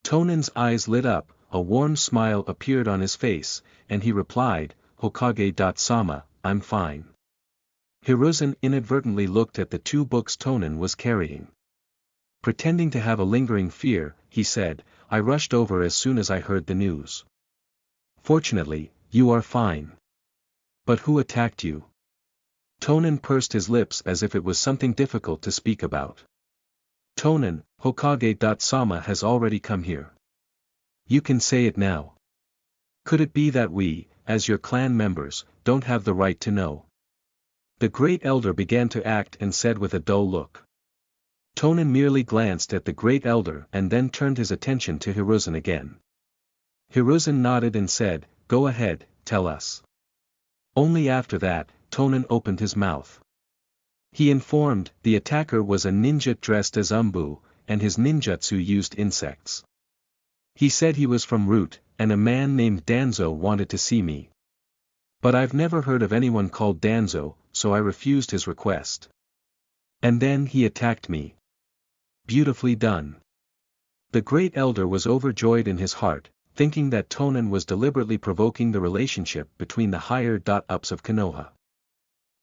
Tonen's eyes lit up, a warm smile appeared on his face, and he replied, "Hokage-sama, I'm fine." Hiruzen inadvertently looked at the 2 books Tonen was carrying. Pretending to have a lingering fear, he said, "I rushed over as soon as I heard the news. Fortunately, you are fine. But who attacked you?" Tonen pursed his lips as if it was something difficult to speak about. "Tonen, Hokage-sama has already come here. You can say it now. Could it be that we, as your clan members, don't have the right to know?" The Great Elder began to act and said with a dull look. Tonen merely glanced at the Great Elder and then turned his attention to Hiruzen again. Hiruzen nodded and said, "Go ahead, tell us." Only after that, Tonen opened his mouth. He informed, the attacker was a ninja dressed as Umbu, and his ninjutsu used insects. He said he was from Root, and a man named Danzo wanted to see me. But I've never heard of anyone called Danzo, so I refused his request. And then he attacked me. Beautifully done. The Great Elder was overjoyed in his heart, thinking that Tonen was deliberately provoking the relationship between the higher-ups of Konoha.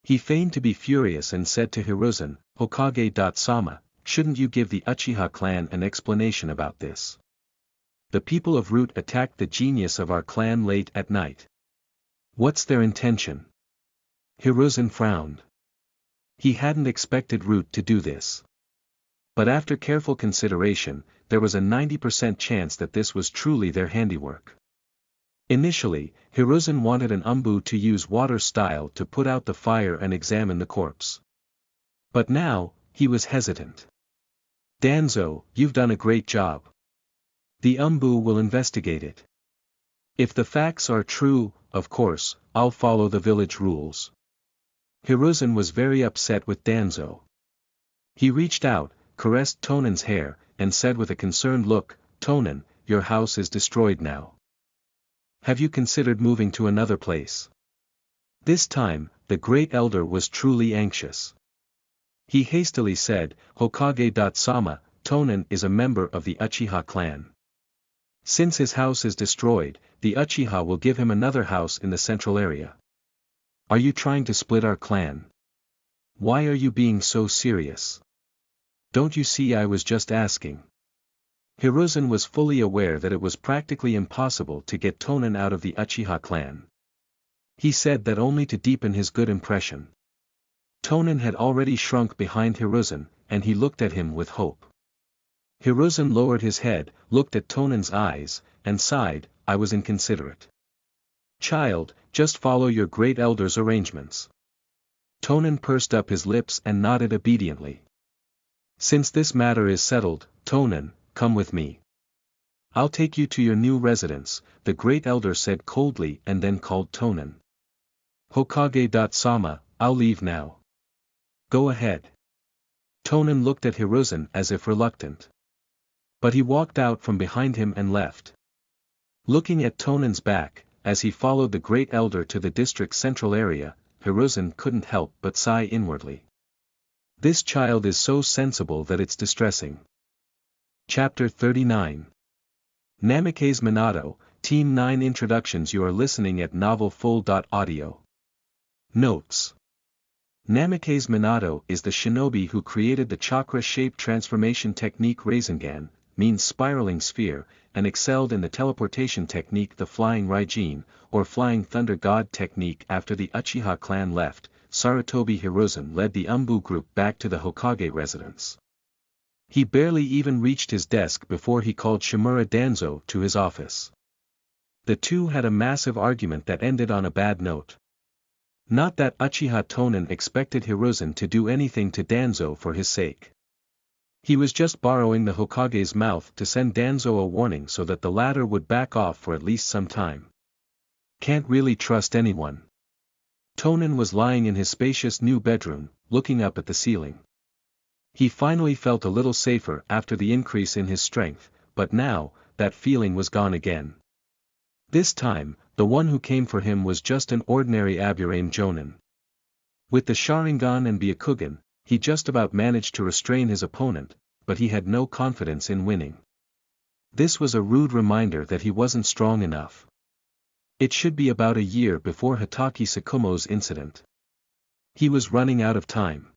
He feigned to be furious and said to Hiruzen, "Hokage-sama, shouldn't you give the Uchiha clan an explanation about this? The people of Root attacked the genius of our clan late at night. What's their intention?" Hiruzen frowned. He hadn't expected Root to do this. But after careful consideration, there was a 90% chance that this was truly their handiwork. Initially, Hiruzen wanted an Umbu to use water style to put out the fire and examine the corpse. But now, he was hesitant. "Danzo, you've done a great job. The Umbu will investigate it. If the facts are true, of course, I'll follow the village rules." Hiruzen was very upset with Danzo. He reached out, caressed Tonen's hair, and said with a concerned look, "Tonen, your house is destroyed now. Have you considered moving to another place?" This time, the Great Elder was truly anxious. He hastily said, "Hokage-sama, Tonen is a member of the Uchiha clan. Since his house is destroyed, the Uchiha will give him another house in the central area. Are you trying to split our clan? Why are you being so serious? Don't you see I was just asking?" Hiruzen was fully aware that it was practically impossible to get Tonen out of the Uchiha clan. He said that only to deepen his good impression. Tonen had already shrunk behind Hiruzen, and he looked at him with hope. Hiruzen lowered his head, looked at Tonen's eyes, and sighed, "I was inconsiderate. Child, just follow your great elder's arrangements." Tonen pursed up his lips and nodded obediently. "Since this matter is settled, Tonen, come with me. I'll take you to your new residence," the great elder said coldly and then called Tonen. "Hokage-sama, I'll leave now." "Go ahead." Tonen looked at Hiruzen as if reluctant. But he walked out from behind him and left. Looking at Tonen's back, as he followed the great elder to the district's central area, Hiruzen couldn't help but sigh inwardly. This child is so sensible that it's distressing. Chapter 39. Namikaze Minato, Team 9 Introductions. You are listening at novelfull.audio. Notes. Namikaze Minato is the shinobi who created the chakra-shaped transformation technique Rasengan, means spiraling sphere, and excelled in the teleportation technique the Flying Raijin, or Flying Thunder God technique. After the Uchiha clan left, Sarutobi Hiruzen led the Umbu group back to the Hokage residence. He barely even reached his desk before he called Shimura Danzo to his office. The two had a massive argument that ended on a bad note. Not that Uchiha Tonen expected Hiruzen to do anything to Danzo for his sake. He was just borrowing the Hokage's mouth to send Danzo a warning so that the latter would back off for at least some time. Can't really trust anyone. Tonen was lying in his spacious new bedroom, looking up at the ceiling. He finally felt a little safer after the increase in his strength, but now, that feeling was gone again. This time, the one who came for him was just an ordinary Aburame Jonin. With the Sharingan and Byakugan, he just about managed to restrain his opponent, but he had no confidence in winning. This was a rude reminder that he wasn't strong enough. It should be about a year before Hatake Tsukumo's incident. He was running out of time.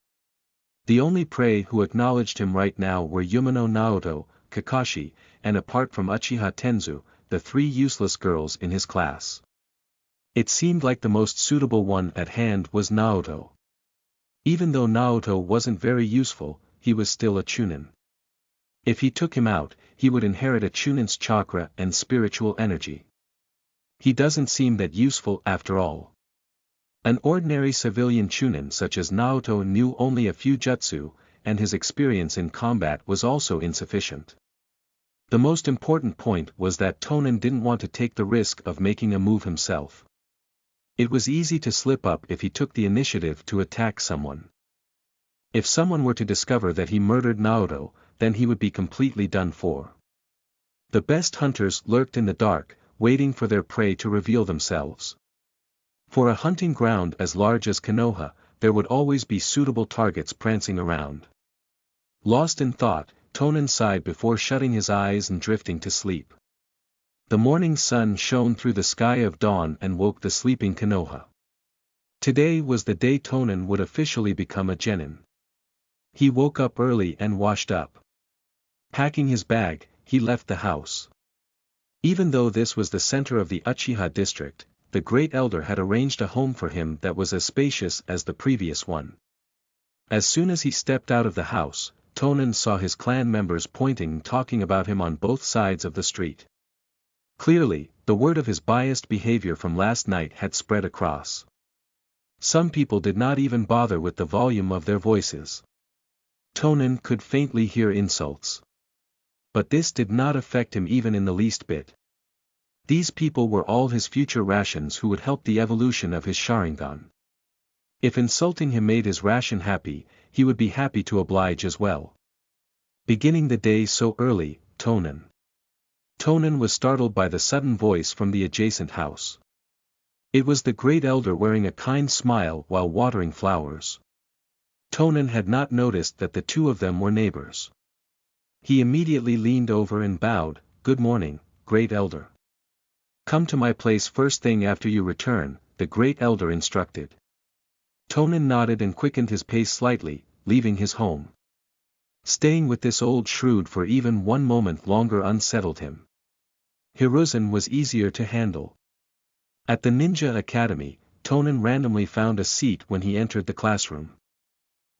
The only prey who acknowledged him right now were Yumino Naoto, Kakashi, and apart from Uchiha Tenzu, the three useless girls in his class. It seemed like the most suitable one at hand was Naoto. Even though Naoto wasn't very useful, he was still a Chunin. If he took him out, he would inherit a Chunin's chakra and spiritual energy. He doesn't seem that useful after all. An ordinary civilian Chunin such as Naoto knew only a few jutsu, and his experience in combat was also insufficient. The most important point was that Tonen didn't want to take the risk of making a move himself. It was easy to slip up if he took the initiative to attack someone. If someone were to discover that he murdered Naoto, then he would be completely done for. The best hunters lurked in the dark, waiting for their prey to reveal themselves. For a hunting ground as large as Konoha, there would always be suitable targets prancing around. Lost in thought, Tonen sighed before shutting his eyes and drifting to sleep. The morning sun shone through the sky of dawn and woke the sleeping Konoha. Today was the day Tonen would officially become a genin. He woke up early and washed up. Packing his bag, he left the house. Even though this was the center of the Uchiha district, the great elder had arranged a home for him that was as spacious as the previous one. As soon as he stepped out of the house, Tonen saw his clan members pointing and talking about him on both sides of the street. Clearly, the word of his biased behavior from last night had spread across. Some people did not even bother with the volume of their voices. Tonen could faintly hear insults. But this did not affect him even in the least bit. These people were all his future rations who would help the evolution of his Sharingan. If insulting him made his ration happy, he would be happy to oblige as well. Beginning the day so early, Tonen was startled by the sudden voice from the adjacent house. It was the great elder wearing a kind smile while watering flowers. Tonen had not noticed that the two of them were neighbors. He immediately leaned over and bowed, "Good morning, great elder. Come to my place first thing after you return," the great elder instructed. Tonen nodded and quickened his pace slightly, leaving his home. Staying with this old shrew for even one moment longer unsettled him. Hiruzen was easier to handle. At the Ninja Academy, Tonen randomly found a seat when he entered the classroom.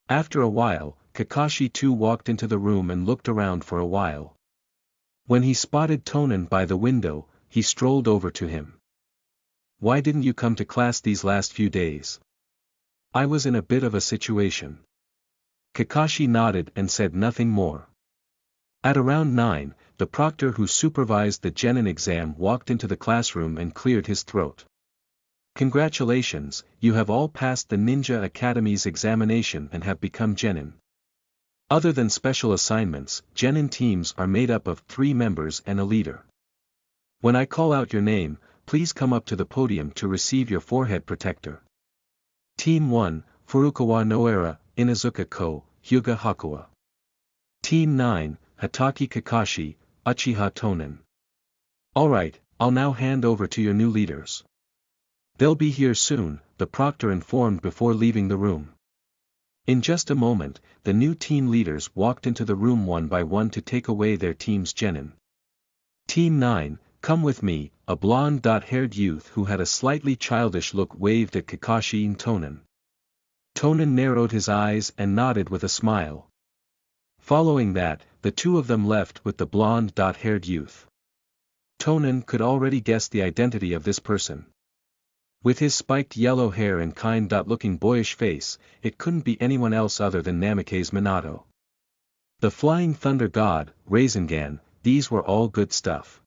After a while, Kakashi too walked into the room and looked around for a while. When he spotted Tonen by the window, he strolled over to him. "Why didn't you come to class these last few days?" "I was in a bit of a situation." Kakashi nodded and said nothing more. At around 9, the proctor who supervised the genin exam walked into the classroom and cleared his throat. "Congratulations, you have all passed the Ninja Academy's examination and have become genin. Other than special assignments, genin teams are made up of 3 members and a leader. When I call out your name, please come up to the podium to receive your forehead protector. Team 1, Furukawa Noera, Inazuka Ko, Hyuga Hakuwa. Team 9, Hataki Kakashi, Uchiha Tonen. Alright, I'll now hand over to your new leaders. They'll be here soon," the proctor informed before leaving the room. In just a moment, the new team leaders walked into the room one by one to take away their team's genin. Team 9, come with me, a blonde-haired youth who had a slightly childish look waved at Kakashi and Tonen. Tonen narrowed his eyes and nodded with a smile. Following that, the two of them left with the blonde-haired youth. Tonen could already guess the identity of this person. With his spiked yellow hair and kind-looking boyish face, it couldn't be anyone else other than Namake's Minato. The Flying Thunder God, Rasengan, these were all good stuff.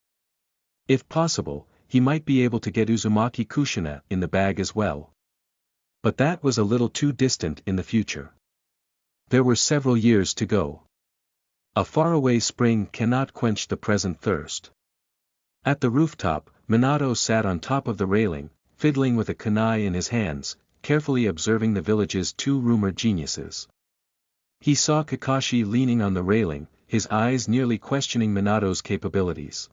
If possible, he might be able to get Uzumaki Kushina in the bag as well. But that was a little too distant in the future. There were several years to go. A faraway spring cannot quench the present thirst. At the rooftop, Minato sat on top of the railing, fiddling with a kunai in his hands, carefully observing the village's 2 rumored geniuses. He saw Kakashi leaning on the railing, his eyes nearly questioning Minato's capabilities.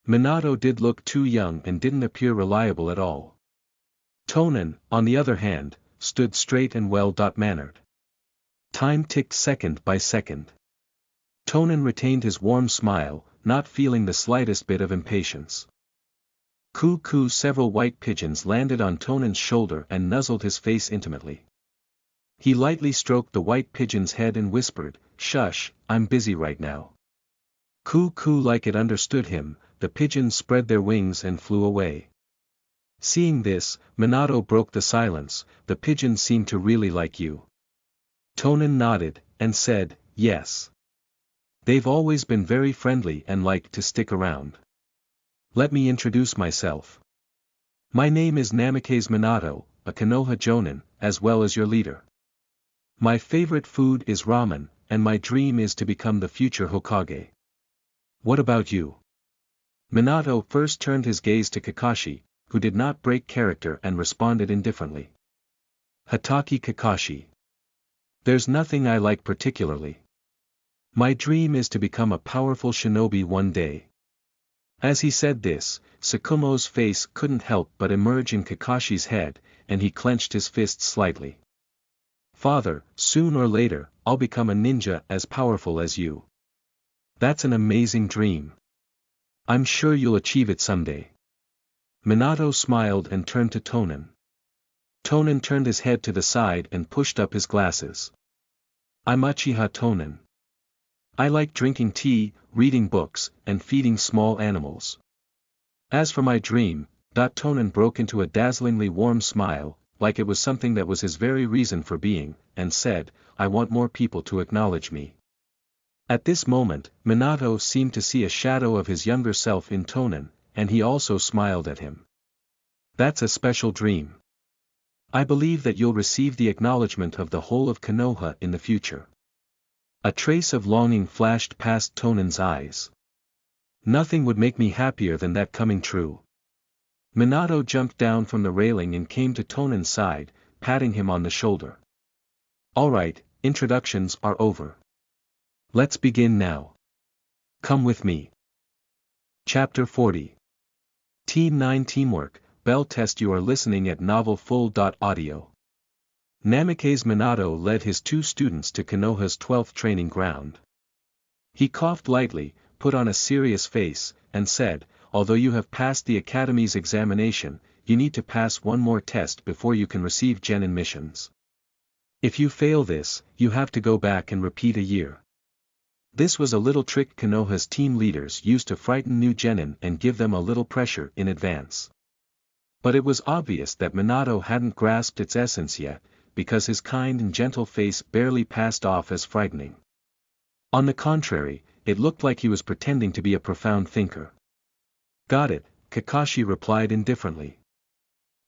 Minato did look too young and didn't appear reliable at all. Tonen, on the other hand, stood straight and well-mannered. Time ticked second by second. Tonen retained his warm smile, not feeling the slightest bit of impatience. Coo, several white pigeons landed on Tonen's shoulder and nuzzled his face intimately. He lightly stroked the white pigeon's head and whispered, "Shush, I'm busy right now." Coo, like it understood him, the pigeons spread their wings and flew away. Seeing this, Minato broke the silence, "The pigeons seem to really like you." Tonen nodded, and said, "Yes. They've always been very friendly and like to stick around. Let me introduce myself. My name is Namake's Minato, a Konoha Jonin, as well as your leader. My favorite food is ramen, and my dream is to become the future Hokage. What about you?" Minato first turned his gaze to Kakashi, who did not break character and responded indifferently. "Hataki Kakashi. There's nothing I like particularly. My dream is to become a powerful shinobi one day." As he said this, Tsukumo's face couldn't help but emerge in Kakashi's head, and he clenched his fists slightly. "Father, soon or later, I'll become a ninja as powerful as you. That's an amazing dream. I'm sure you'll achieve it someday." Minato smiled and turned to Tonen. Tonen turned his head to the side and pushed up his glasses. "I'm Uchiha Tonen. I like drinking tea, reading books, and feeding small animals. As for my dream," Tonen broke into a dazzlingly warm smile, like it was something that was his very reason for being, and said, "I want more people to acknowledge me." At this moment, Minato seemed to see a shadow of his younger self in Tonen, and he also smiled at him. "That's a special dream. I believe that you'll receive the acknowledgement of the whole of Konoha in the future." A trace of longing flashed past Tonen's eyes. "Nothing would make me happier than that coming true." Minato jumped down from the railing and came to Tonen's side, patting him on the shoulder. "Alright, introductions are over. Let's begin now. Come with me." Chapter 40. Team 9 Teamwork, Bell Test. You are listening at novelfull.audio. Namake's Minato led his 2 students to Konoha's 12th training ground. He coughed lightly, put on a serious face, and said, although you have passed the Academy's examination, you need to pass one more test before you can receive genin missions. If you fail this, you have to go back and repeat a year. This was a little trick Konoha's team leaders used to frighten new genin and give them a little pressure in advance. But it was obvious that Minato hadn't grasped its essence yet, because his kind and gentle face barely passed off as frightening. On the contrary, it looked like he was pretending to be a profound thinker. Got it, Kakashi replied indifferently.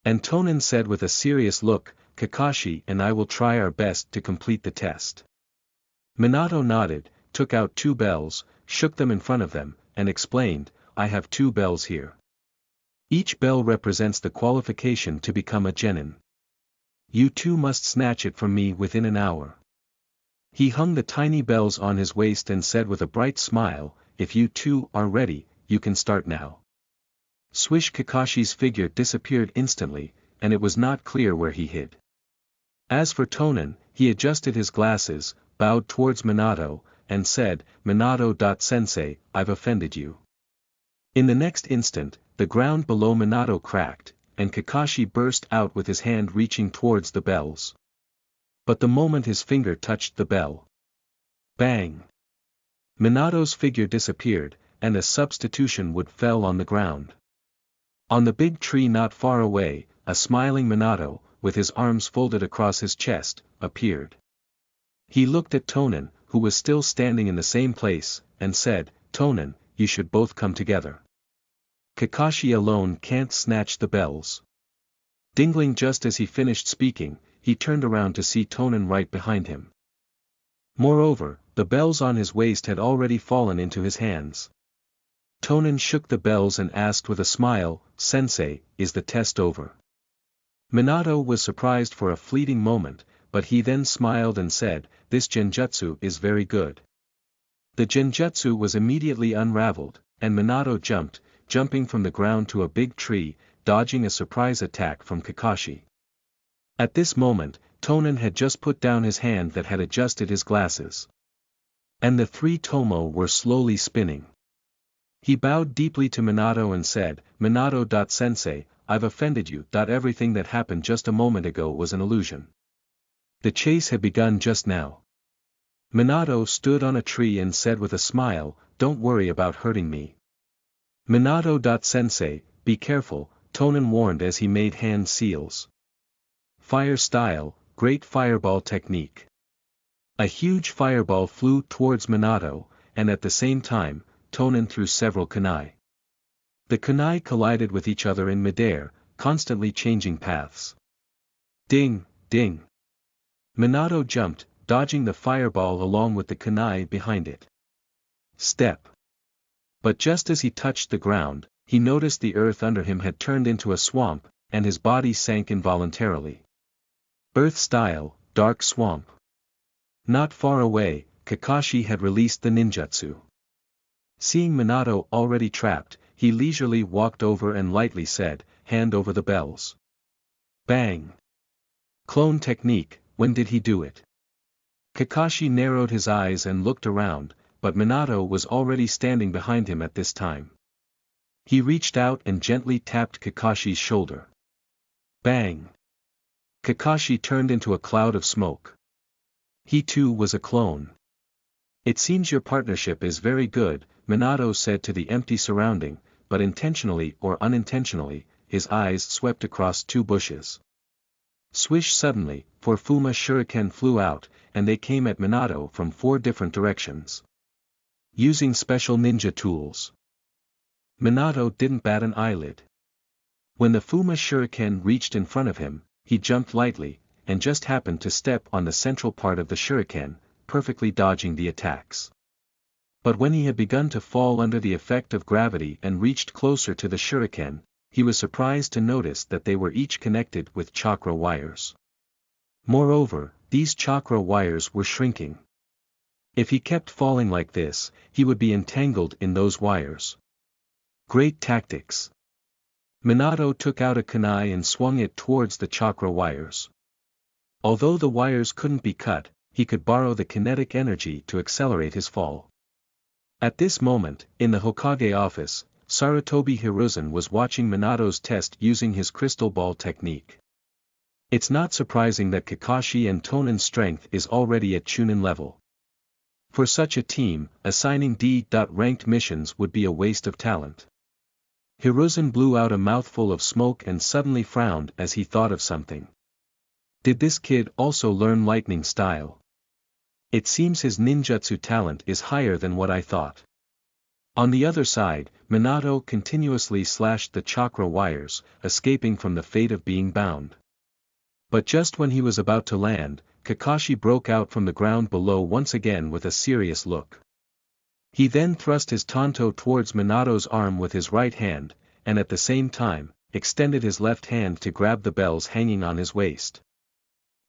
And Tonin said with a serious look, Kakashi and I will try our best to complete the test. Minato nodded, took out 2 bells, shook them in front of them, and explained, I have 2 bells here. Each bell represents the qualification to become a genin. You 2 must snatch it from me within an hour. He hung the tiny bells on his waist and said with a bright smile, if you 2 are ready, you can start now. Swish, Kakashi's figure disappeared instantly, and it was not clear where he hid. As for Tonin, he adjusted his glasses, bowed towards Minato, and said, Minato-sensei, I've offended you. In the next instant, the ground below Minato cracked, and Kakashi burst out with his hand reaching towards the bells. But the moment his finger touched the bell, bang! Minato's figure disappeared, and a substitution wood fell on the ground. On the big tree not far away, a smiling Minato, with his arms folded across his chest, appeared. He looked at Tonin, who was still standing in the same place, and said, Tonin, you should both come together. Kakashi alone can't snatch the bells. Dingling just as he finished speaking, he turned around to see Tonin right behind him. Moreover, the bells on his waist had already fallen into his hands. Tonin shook the bells and asked with a smile, Sensei, is the test over? Minato was surprised for a fleeting moment, but he then smiled and said, this genjutsu is very good. The genjutsu was immediately unraveled, and Minato jumping from the ground to a big tree, dodging a surprise attack from Kakashi. At this moment, Tonin had just put down his hand that had adjusted his glasses. And the 3 tomo were slowly spinning. He bowed deeply to Minato and said, Minato-sensei, I've offended you. Everything that happened just a moment ago was an illusion. The chase had begun just now. Minato stood on a tree and said with a smile, don't worry about hurting me. Minato-sensei, be careful, Tonin warned as he made hand seals. Fire style, great fireball technique. A huge fireball flew towards Minato, and at the same time, Tonin threw several kunai. The kunai collided with each other in midair, constantly changing paths. Ding, ding. Minato jumped, dodging the fireball along with the kunai behind it. Step. But just as he touched the ground, he noticed the earth under him had turned into a swamp, and his body sank involuntarily. Earth style, dark swamp. Not far away, Kakashi had released the ninjutsu. Seeing Minato already trapped, he leisurely walked over and lightly said, hand over the bells. Bang! Clone technique, when did he do it? Kakashi narrowed his eyes and looked around, but Minato was already standing behind him at this time. He reached out and gently tapped Kakashi's shoulder. Bang! Kakashi turned into a cloud of smoke. He too was a clone. It seems your partnership is very good, Minato said to the empty surrounding, but intentionally or unintentionally, his eyes swept across 2 bushes. Swish suddenly, four Fuma shuriken flew out, and they came at Minato from 4 different directions. Using special ninja tools. Minato didn't bat an eyelid. When the Fuma shuriken reached in front of him, he jumped lightly, and just happened to step on the central part of the shuriken, perfectly dodging the attacks. But when he had begun to fall under the effect of gravity and reached closer to the shuriken, he was surprised to notice that they were each connected with chakra wires. Moreover, these chakra wires were shrinking. If he kept falling like this, he would be entangled in those wires. Great tactics. Minato took out a kunai and swung it towards the chakra wires. Although the wires couldn't be cut, he could borrow the kinetic energy to accelerate his fall. At this moment, in the Hokage office, Sarutobi Hiruzen was watching Minato's test using his crystal ball technique. It's not surprising that Kakashi and Tonen's strength is already at Chunin level. For such a team, assigning D.-ranked missions would be a waste of talent. Hiruzen blew out a mouthful of smoke and suddenly frowned as he thought of something. Did this kid also learn lightning style? It seems his ninjutsu talent is higher than what I thought. On the other side, Minato continuously slashed the chakra wires, escaping from the fate of being bound. But just when he was about to land, Kakashi broke out from the ground below once again with a serious look. He then thrust his tanto towards Minato's arm with his right hand, and at the same time, extended his left hand to grab the bells hanging on his waist.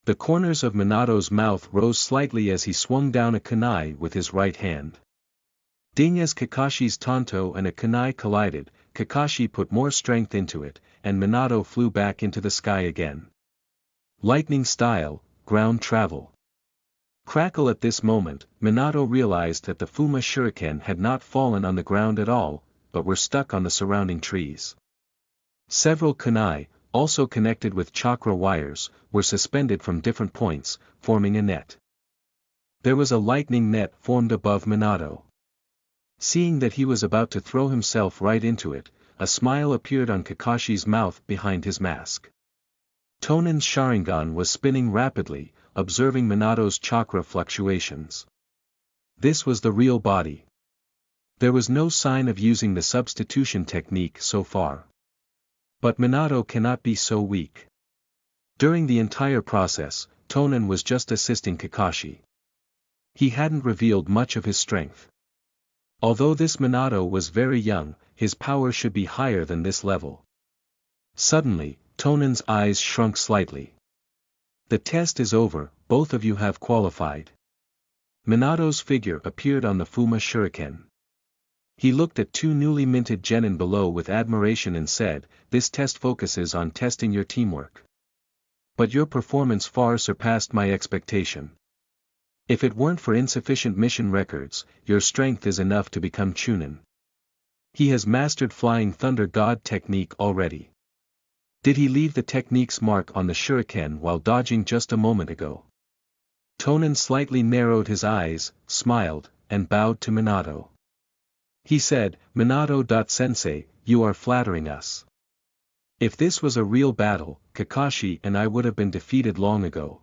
The corners of Minato's mouth rose slightly as he swung down a kunai with his right hand. Ding! As Kakashi's tanto and a kunai collided, Kakashi put more strength into it, and Minato flew back into the sky again. Lightning style, ground travel. Crackle! At this moment, Minato realized that the Fuma Shuriken had not fallen on the ground at all, but were stuck on the surrounding trees. Several kunai, also connected with chakra wires, were suspended from different points, forming a net. There was a lightning net formed above Minato. Seeing that he was about to throw himself right into it, a smile appeared on Kakashi's mouth behind his mask. Tonen's Sharingan was spinning rapidly, observing Minato's chakra fluctuations. This was the real body. There was no sign of using the substitution technique so far. But Minato cannot be so weak. During the entire process, Tonen was just assisting Kakashi. He hadn't revealed much of his strength. Although this Minato was very young, his power should be higher than this level. Suddenly, Tonen's eyes shrunk slightly. The test is over, both of you have qualified. Minato's figure appeared on the Fuma Shuriken. He looked at two newly minted genin below with admiration and said, "This test focuses on testing your teamwork. But your performance far surpassed my expectation. If it weren't for insufficient mission records, your strength is enough to become Chunin." He has mastered Flying Thunder God technique already. Did he leave the technique's mark on the shuriken while dodging just a moment ago? Tonen slightly narrowed his eyes, smiled, and bowed to Minato. He said, "Minato-sensei, you are flattering us. If this was a real battle, Kakashi and I would have been defeated long ago."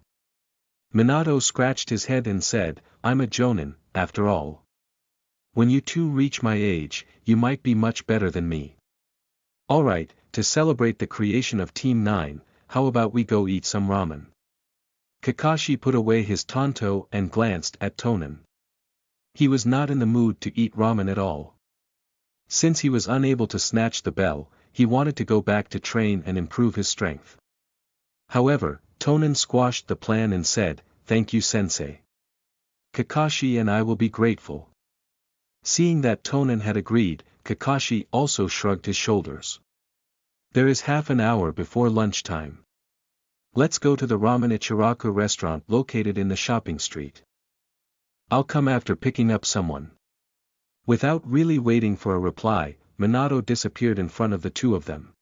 Minato scratched his head and said, "I'm a jonin, after all. When you two reach my age, you might be much better than me. Alright, to celebrate the creation of Team 9, how about we go eat some ramen?" Kakashi put away his tanto and glanced at Tonen. He was not in the mood to eat ramen at all. Since he was unable to snatch the bell, he wanted to go back to train and improve his strength. However, Tonen squashed the plan and said, "Thank you, sensei. Kakashi and I will be grateful." Seeing that Tonen had agreed, Kakashi also shrugged his shoulders. There is half an hour before lunchtime. Let's go to the Ramen Ichiraku restaurant located in the shopping street. I'll come after picking up someone. Without really waiting for a reply, Minato disappeared in front of the two of them.